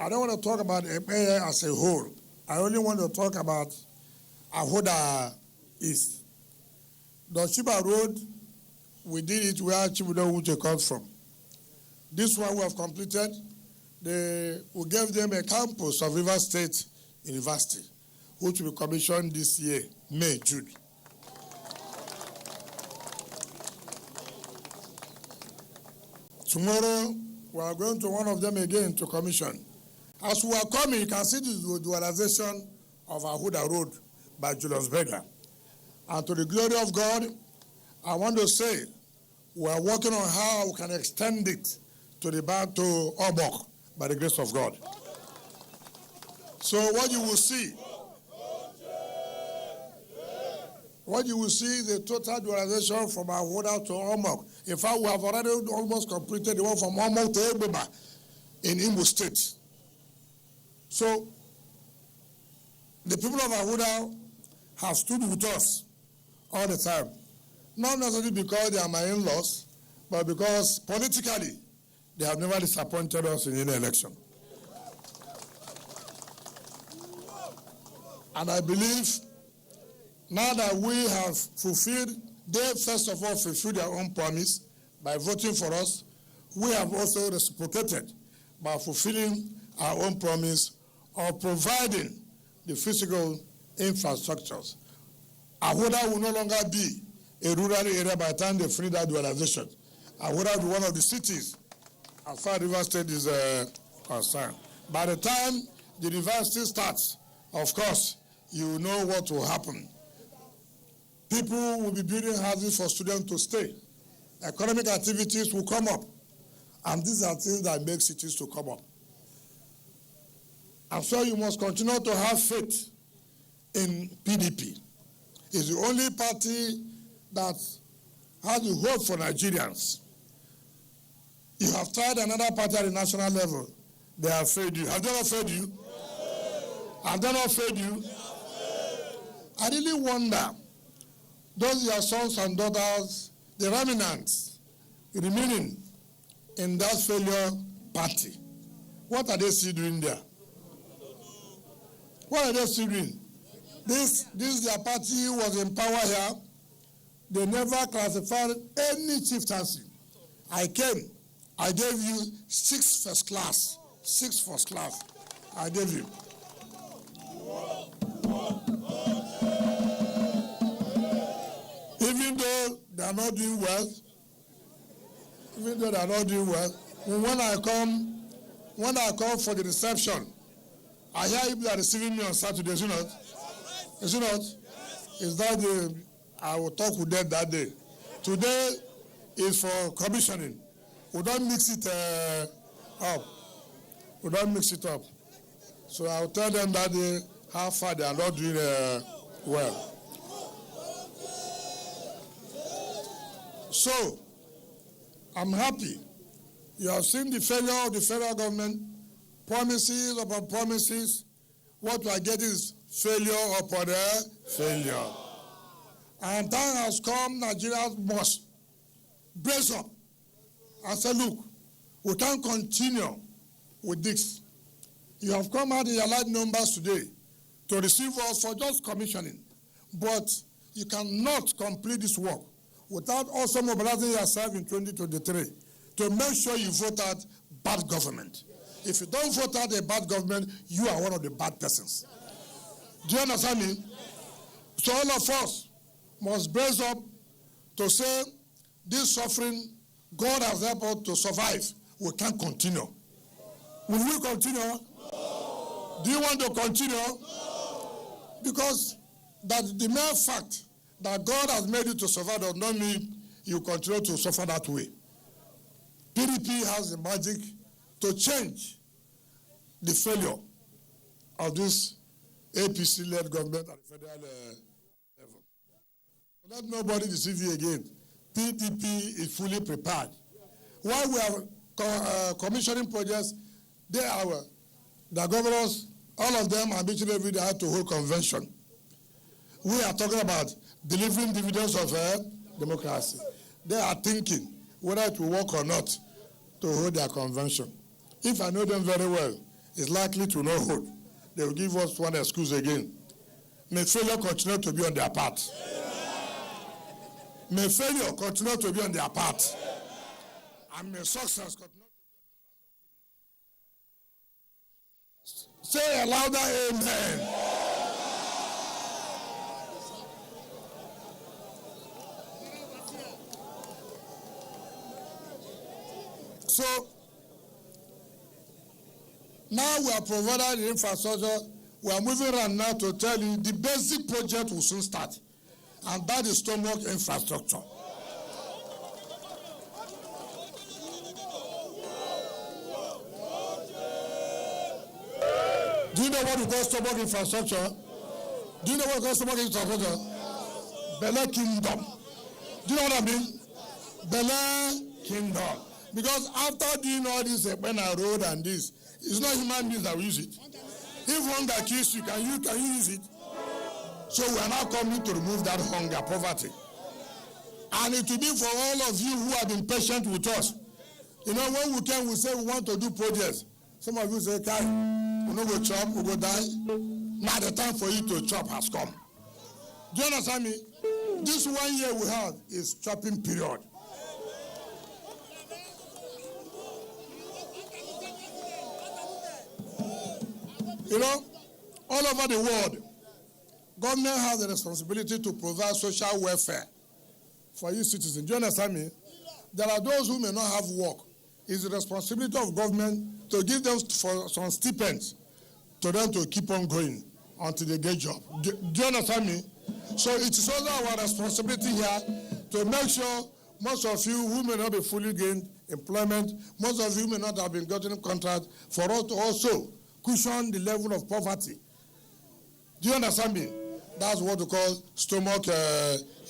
I don't want to talk about Ebe as a whole. I only want to talk about Ahuda East. The Chiba Road, we did it where Chibudo Uche comes from. This one we have completed. We gave them a campus of River State University, which will be commissioned this year, May, June. Tomorrow, we are going to one of them again to commission. As we are coming, you can see the dualization of Ahuda Road by Julius Berger. And to the glory of God, I want to say we are working on how we can extend it to the back to Obok by the grace of God. So what you will see is a total dualization from Ahuda to Omok. In fact, we have already almost completed the one from Omok to Ebeba in Imo State. So the people of Ahuda have stood with us all the time. Not necessarily because they are my in-laws, but because politically, they have never disappointed us in any election. And I believe now that we have fulfilled, they first of all fulfilled their own promise by voting for us. We have also reciprocated by fulfilling our own promise of providing the physical infrastructures. Ahuda will no longer be a rural area by the time they finish that dualization. Ahuda will be one of the cities as far as River State is concerned. By the time the university starts, of course, you know what will happen. People will be building houses for students to stay. Economic activities will come up. And these are things that make cities to come up. And so you must continue to have faith in PDP. It's the only party that has the hope for Nigerians. You have tried another party at the national level. They have failed you. Have they not failed you? Have they not failed you? I really wonder, those your sons and daughters, the remnants remaining in that failure party, what are they still doing there? What are they still doing? This their party was in power here. They never classified any chieftaincy. I came, I gave you 6 first class. 6 first class. I gave you. Even though they are not doing well, when I come for the reception, I hear people are receiving me on Saturday, is it not? Is it not? Is that I will talk with them that day. Today is for commissioning. We don't mix it up. We don't mix it up. So I'll tell them that day how far they are not doing well. So, I'm happy. You have seen the failure of the federal government, promises upon promises. What we are getting is failure upon failure. And time has come, Nigeria must brace up and say, look, we can't continue with this. You have come out in your large numbers today to receive us for just commissioning, but you cannot complete this work without also mobilizing yourself in 2023 to make sure you vote out bad government. If you don't vote out a bad government, you are one of the bad persons. Do you understand me? So all of us must brace up to say, this suffering, God has helped us to survive. We can't continue. Will we continue? No. Do you want to continue? No. Because that the mere fact that God has made you to suffer does not mean you continue to suffer that way. PDP has the magic to change the failure of this APC-led government at the federal level. Let nobody deceive you again. PDP is fully prepared. While we are commissioning projects, the governors, all of them are meeting every day to hold convention. We are talking about delivering dividends of democracy. They are thinking whether it will work or not to hold their convention. If I know them very well, it's likely to not hold. They will give us one excuse again. may failure continue to be on their part. May failure continue to be on their part. And may success continue. Say a louder amen. So, now we are providing the infrastructure. We are moving around now to tell you the basic project will soon start. And that is stomach infrastructure. Do you know what we call stomach infrastructure? Do you know what we call stomach infrastructure? Bele Kingdom. Do you know what I mean? Bele Kingdom. Because after doing all this Ekpena Road and this, it's not human beings that will use it. If hunger kills you, can you use it? So we are now coming to remove that hunger, poverty. And it will be for all of you who have been patient with us. You know, when we came, we say we want to do projects. Some of you say, Kai, we know we chop, we go die. Now the time for you to chop has come. Do you understand me? This 1 year we have is chopping period. You know, all over the world, government has the responsibility to provide social welfare for you citizens. Do you understand me? There are those who may not have work. It's the responsibility of government to give them for some stipends to them to keep on going until they get job. Do you understand me? So it is also our responsibility here to make sure most of you who may not be fully gained employment, most of you may not have been gotten a contract, for us to also cushion the level of poverty. Do you understand me? That's what we call stomach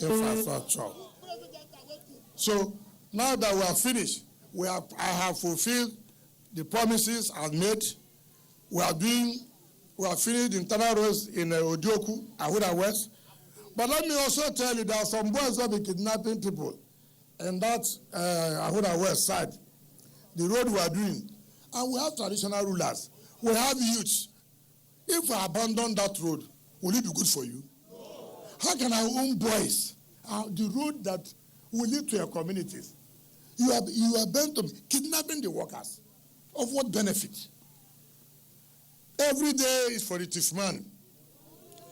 infrastructure. So now that we are finished, I have fulfilled the promises I've made. We are finished the internal roads in Odioku, Ahuda West. But let me also tell you there are some boys who have been kidnapping people in that Ahuda West side, the road we are doing. And we have traditional rulers. We have youths. If we abandon that road, will it be good for you? How can our own boys, the road that will lead to your communities, you are bent on kidnapping the workers? Of what benefit? Every day is for the thief man.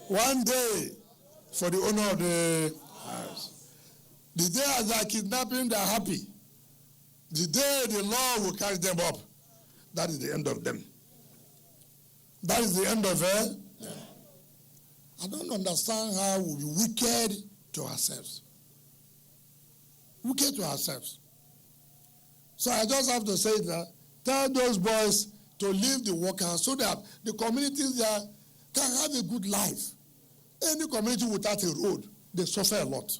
One day for the owner of the house. The day as they are kidnapping, they are happy. The day the law will catch them up, that is the end of them. That is the end of it. I don't understand how we'll be wicked to ourselves. Wicked to ourselves. So I just have to say that, tell those boys to leave the workers so that the communities there can have a good life. Any community without a road, they suffer a lot.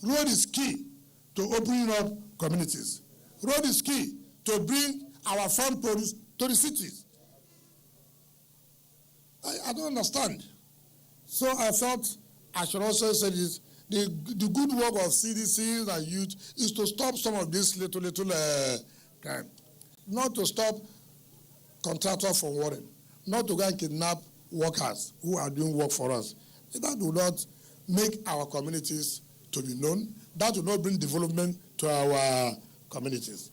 Road is key to opening up communities. Road is key to bring our farm produce to the cities. I don't understand. So I felt I should also say this. The good work of CDCs and youth is to stop some of this little crime. Not to stop contractors from working. Not to go and kidnap workers who are doing work for us. That will not make our communities to be known. That will not bring development to our communities.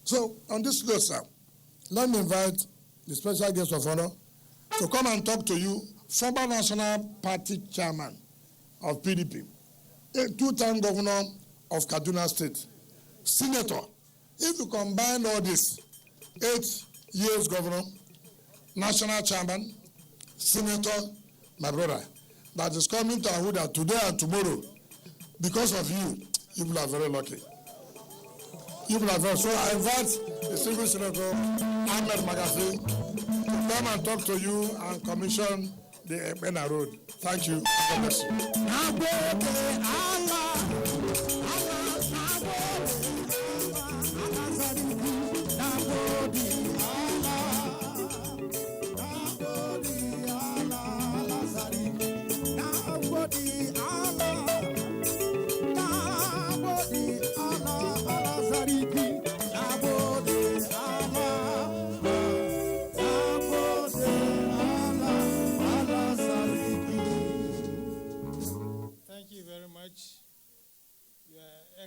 So on this note, sir, let me invite the special guest of honor to come and talk to you, former National Party Chairman of PDP, a two-time governor of Kaduna State, senator. If you combine all this, 8 years governor, national chairman, senator, my brother, that is coming to Ahuda today and tomorrow, because of you, you people are very lucky. You people are very, so I invite the single senator, Ahmed Magafi, to come and talk to you and commission the Ekpena Road. Thank you. God bless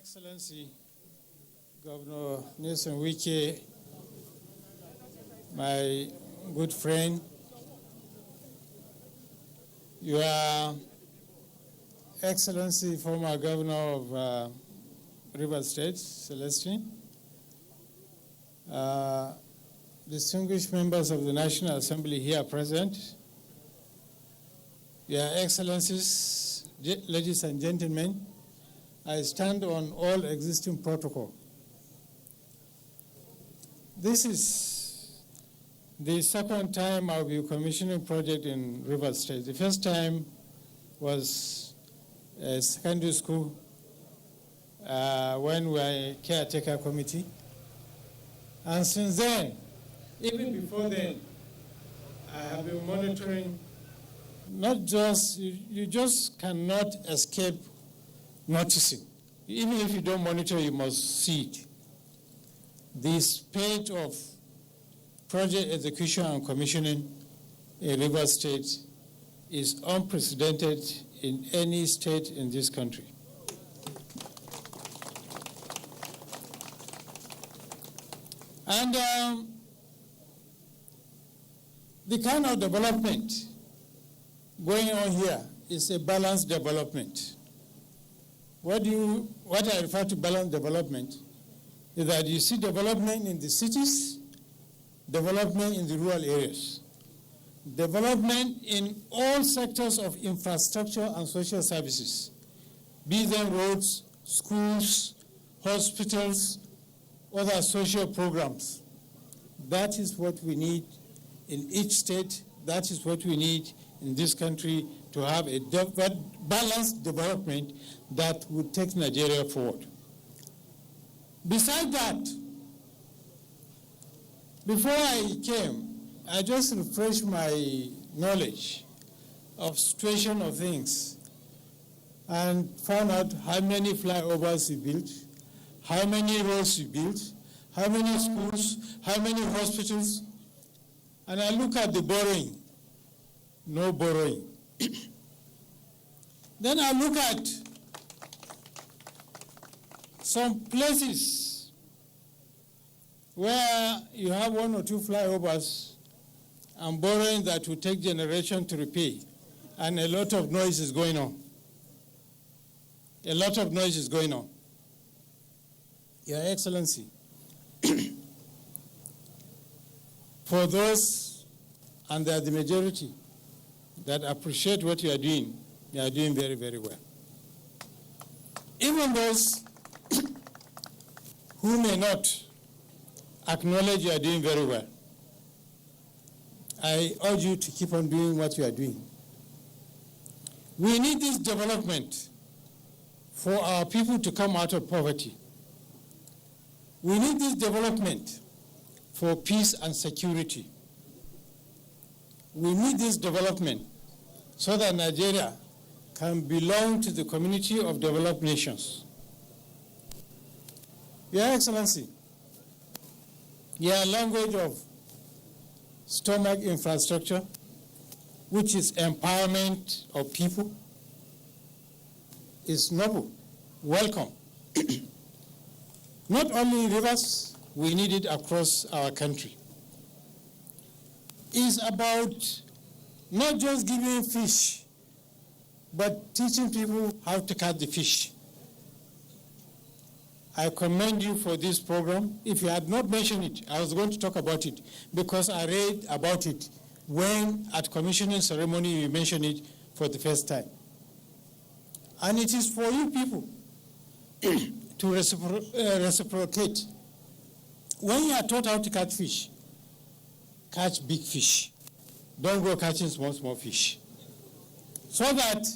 Excellency, Governor Nelson Wike, my good friend, Your Excellency, former Governor of Rivers State, Celestine, distinguished members of the National Assembly here present, Your Excellencies, ladies and gentlemen, I stand on all existing protocol. This is the second time I'll be commissioning project in Rivers State. The first time was a secondary school when we were a caretaker committee. And since then, even before then, I have been monitoring, not just, you just cannot escape noticing. Even if you don't monitor, you must see it. The spate of project execution and commissioning in Rivers State is unprecedented in any state in this country. And the kind of development going on here is a balanced development. What I refer to balanced development is that you see development in the cities, development in the rural areas, development in all sectors of infrastructure and social services, be them roads, schools, hospitals, other social programs. That is what we need in each state. That is what we need in this country to have a balanced development that would take Nigeria forward. Besides that, before I came, I just refreshed my knowledge of situation of things and found out how many flyovers we built, how many roads we built, how many schools, how many hospitals, and I look at the borrowing, no borrowing. Then I look at some places where you have one or two flyovers and borrowing that will take generation to repay, and a lot of noise is going on. A lot of noise is going on. Your Excellency, for those, and they are the majority, that appreciate what you are doing very, very well. Even those who may not acknowledge you are doing very well, I urge you to keep on doing what you are doing. We need this development for our people to come out of poverty. We need this development for peace and security. We need this development so that Nigeria can belong to the community of developed nations. Your Excellency, your language of stomach infrastructure, which is empowerment of people, is noble. Welcome. Not only in rivers, we need it across our country. It's about not just giving fish, but teaching people how to catch the fish. I commend you for this program. If you had not mentioned it, I was going to talk about it because I read about it when at commissioning ceremony you mentioned it for the first time. And it is for you people to reciprocate. When you are taught how to catch fish, catch big fish. Don't go catching small fish. So that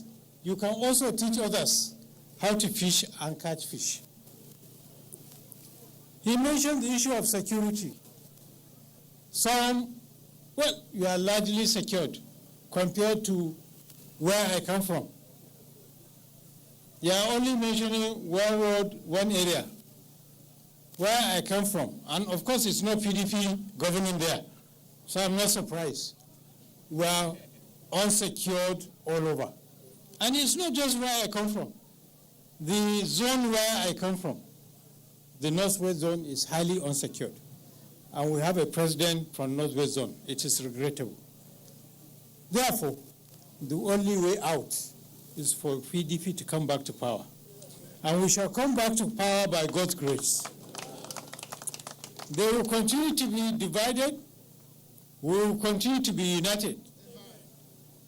you can also teach others how to fish and catch fish. He mentioned the issue of security. Well, you are largely secured compared to where I come from. You are only mentioning one road, one area, where I come from. And of course, it's not PDP governing there. So I'm not surprised. We are unsecured all over. And it's not just where I come from. The zone where I come from, the Northwest Zone, is highly unsecured. And we have a president from Northwest Zone. It is regrettable. Therefore, the only way out is for PDP to come back to power. And we shall come back to power by God's grace. They will continue to be divided. We will continue to be united.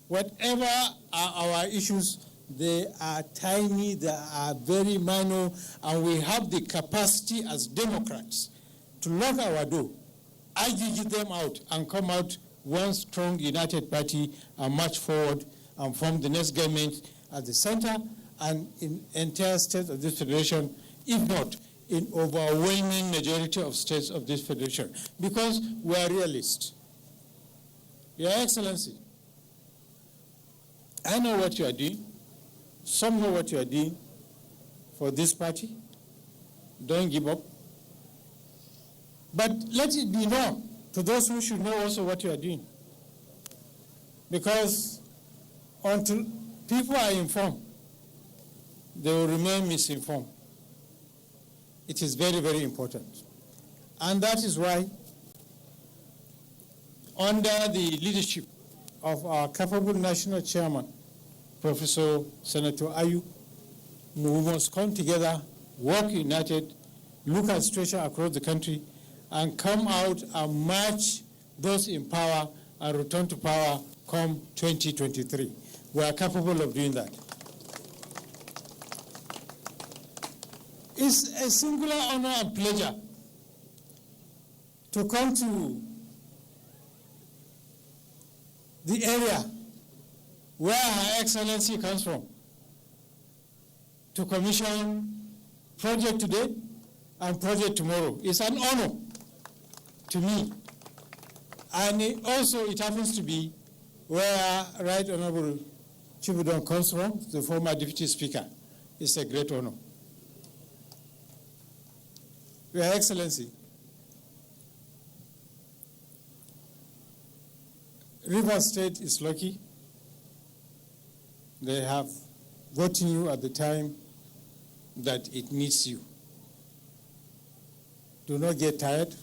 Whatever are our issues, they are tiny, they are very minor, and we have the capacity as Democrats to lock our door, IGG them out, and come out one strong united party and march forward and form the next government at the center and in entire states of this federation, if not in overwhelming majority of states of this federation, because we are realists. Your Excellency, I know what you are doing. Some know what you are doing for this party. Don't give up. But let it be known to those who should know also what you are doing. Because until people are informed, they will remain misinformed. It is very, very important. And that is why, under the leadership of our capable national chairman, Professor Senator Ayu, we must come together, work united, look at situation across the country, and come out and march those in power and return to power come 2023. We are capable of doing that. It's a singular honor and pleasure to come to the area where Her Excellency comes from to commission project today and project tomorrow. It's an honor to me. And it happens to be where Right Honorable Chibudon comes from, the former Deputy Speaker. It's a great honor. Your Excellency, Rivers State is lucky. They have gotten you at the time that it needs you. Do not get tired.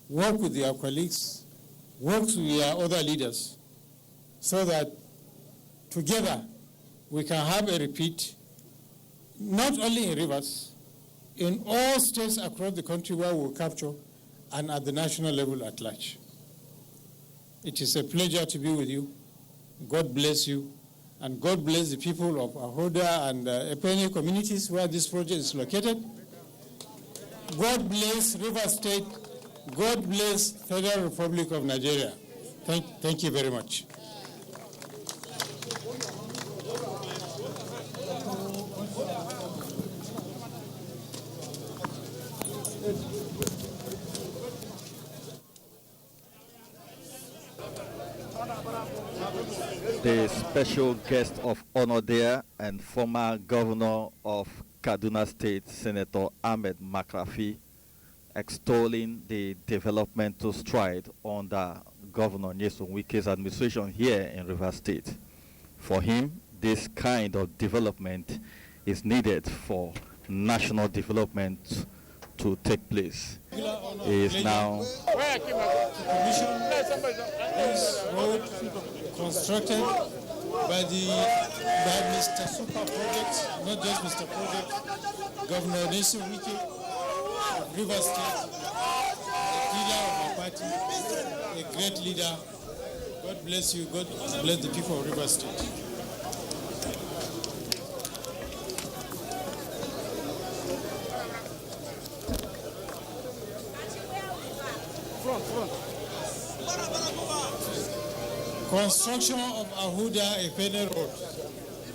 Work with your colleagues, work with your other leaders, so that together we can have a repeat, not only in Rivers, in all states across the country where we'll capture, and at the national level at large. It is a pleasure to be with you. God bless you, and God bless the people of Ahoda and Epene communities where this project is located. God bless Rivers State. God bless Federal Republic of Nigeria. Thank you very much. The special guest of honor there and former governor of Kaduna State, Senator Ahmed Makrafi, extolling the developmental stride under Governor Nyesom Wike's administration here in Rivers State. For him, this kind of development is needed for national development to take place. He is now commission this road constructed by Mr. Super Project, not just Mr. Project, Governor Nyesom Wike of Rivers State, a leader of our party, a great leader. God bless you. God bless the people of Rivers State. Construction of Ahuda Epene Road,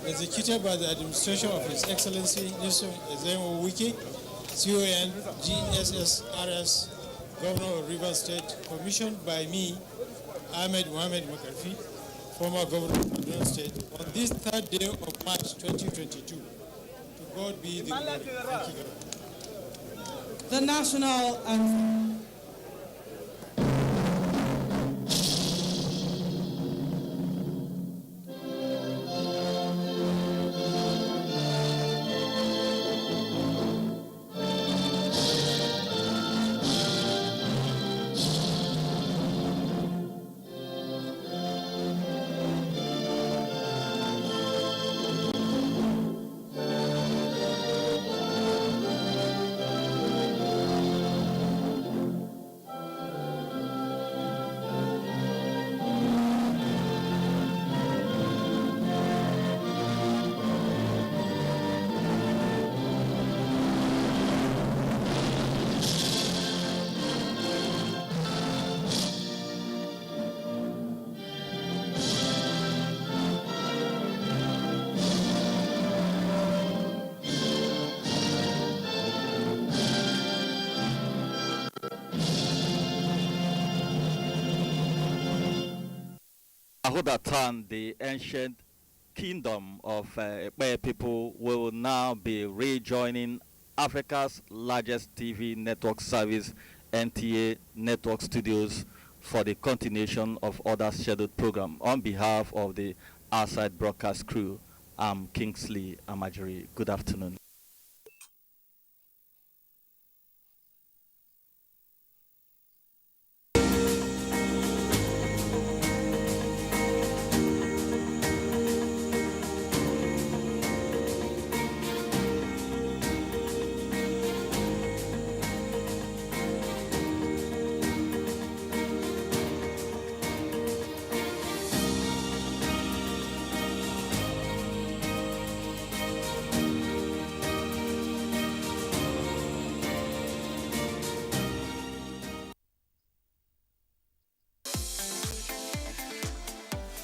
executed by the administration of His Excellency Nyesom Wike, CON, GSSRS, Governor of Rivers State, commissioned by me, Ahmed Mohamed Makarfi, former Governor of Kaduna State, on this 3rd day of March 2022. To God be the glory. Thank you very much. The national anthem. Ahodathan, the ancient kingdom of Ekpe people, will now be rejoining Africa's largest TV network service, NTA Network Studios, for the continuation of other scheduled programs. On behalf of the outside broadcast crew, I'm Kingsley Amajiri. Good afternoon.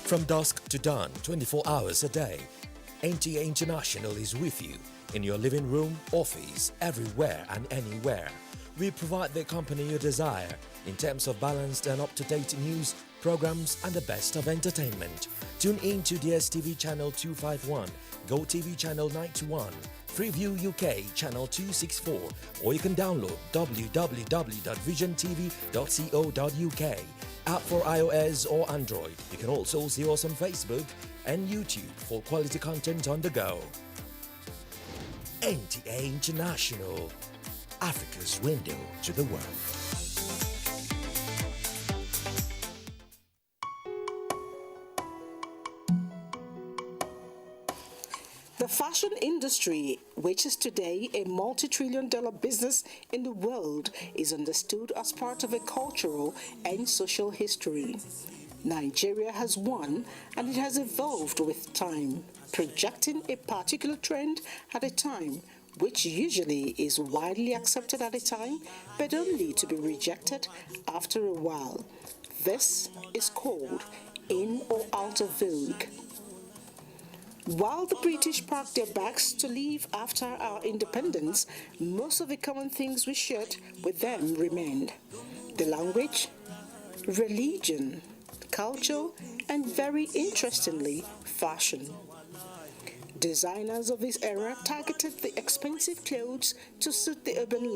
From dusk to dawn, 24 hours a day, NTA International is with you in your living room, office, everywhere and anywhere. We provide the company you desire in terms of balanced and up-to-date news, programs and the best of entertainment. Tune in to DSTV channel 251, GoTV channel 91, Freeview UK channel 264, or you can download www.visiontv.co.uk. App for iOS or Android. You can also see us on Facebook and YouTube for quality content on the go. NTA International, Africa's window to the world. The fashion industry, which is today a multi-trillion-dollar business in the world, is understood as part of a cultural and social history. Nigeria has won, and it has evolved with time, projecting a particular trend at a time, which usually is widely accepted at a time, but only to be rejected after a while. This is called in or out of vogue. While the British packed their bags to leave after our independence, most of the common things we shared with them remained. The language, religion, culture, and very interestingly, fashion. Designers of this era targeted the expensive clothes to suit the urban life.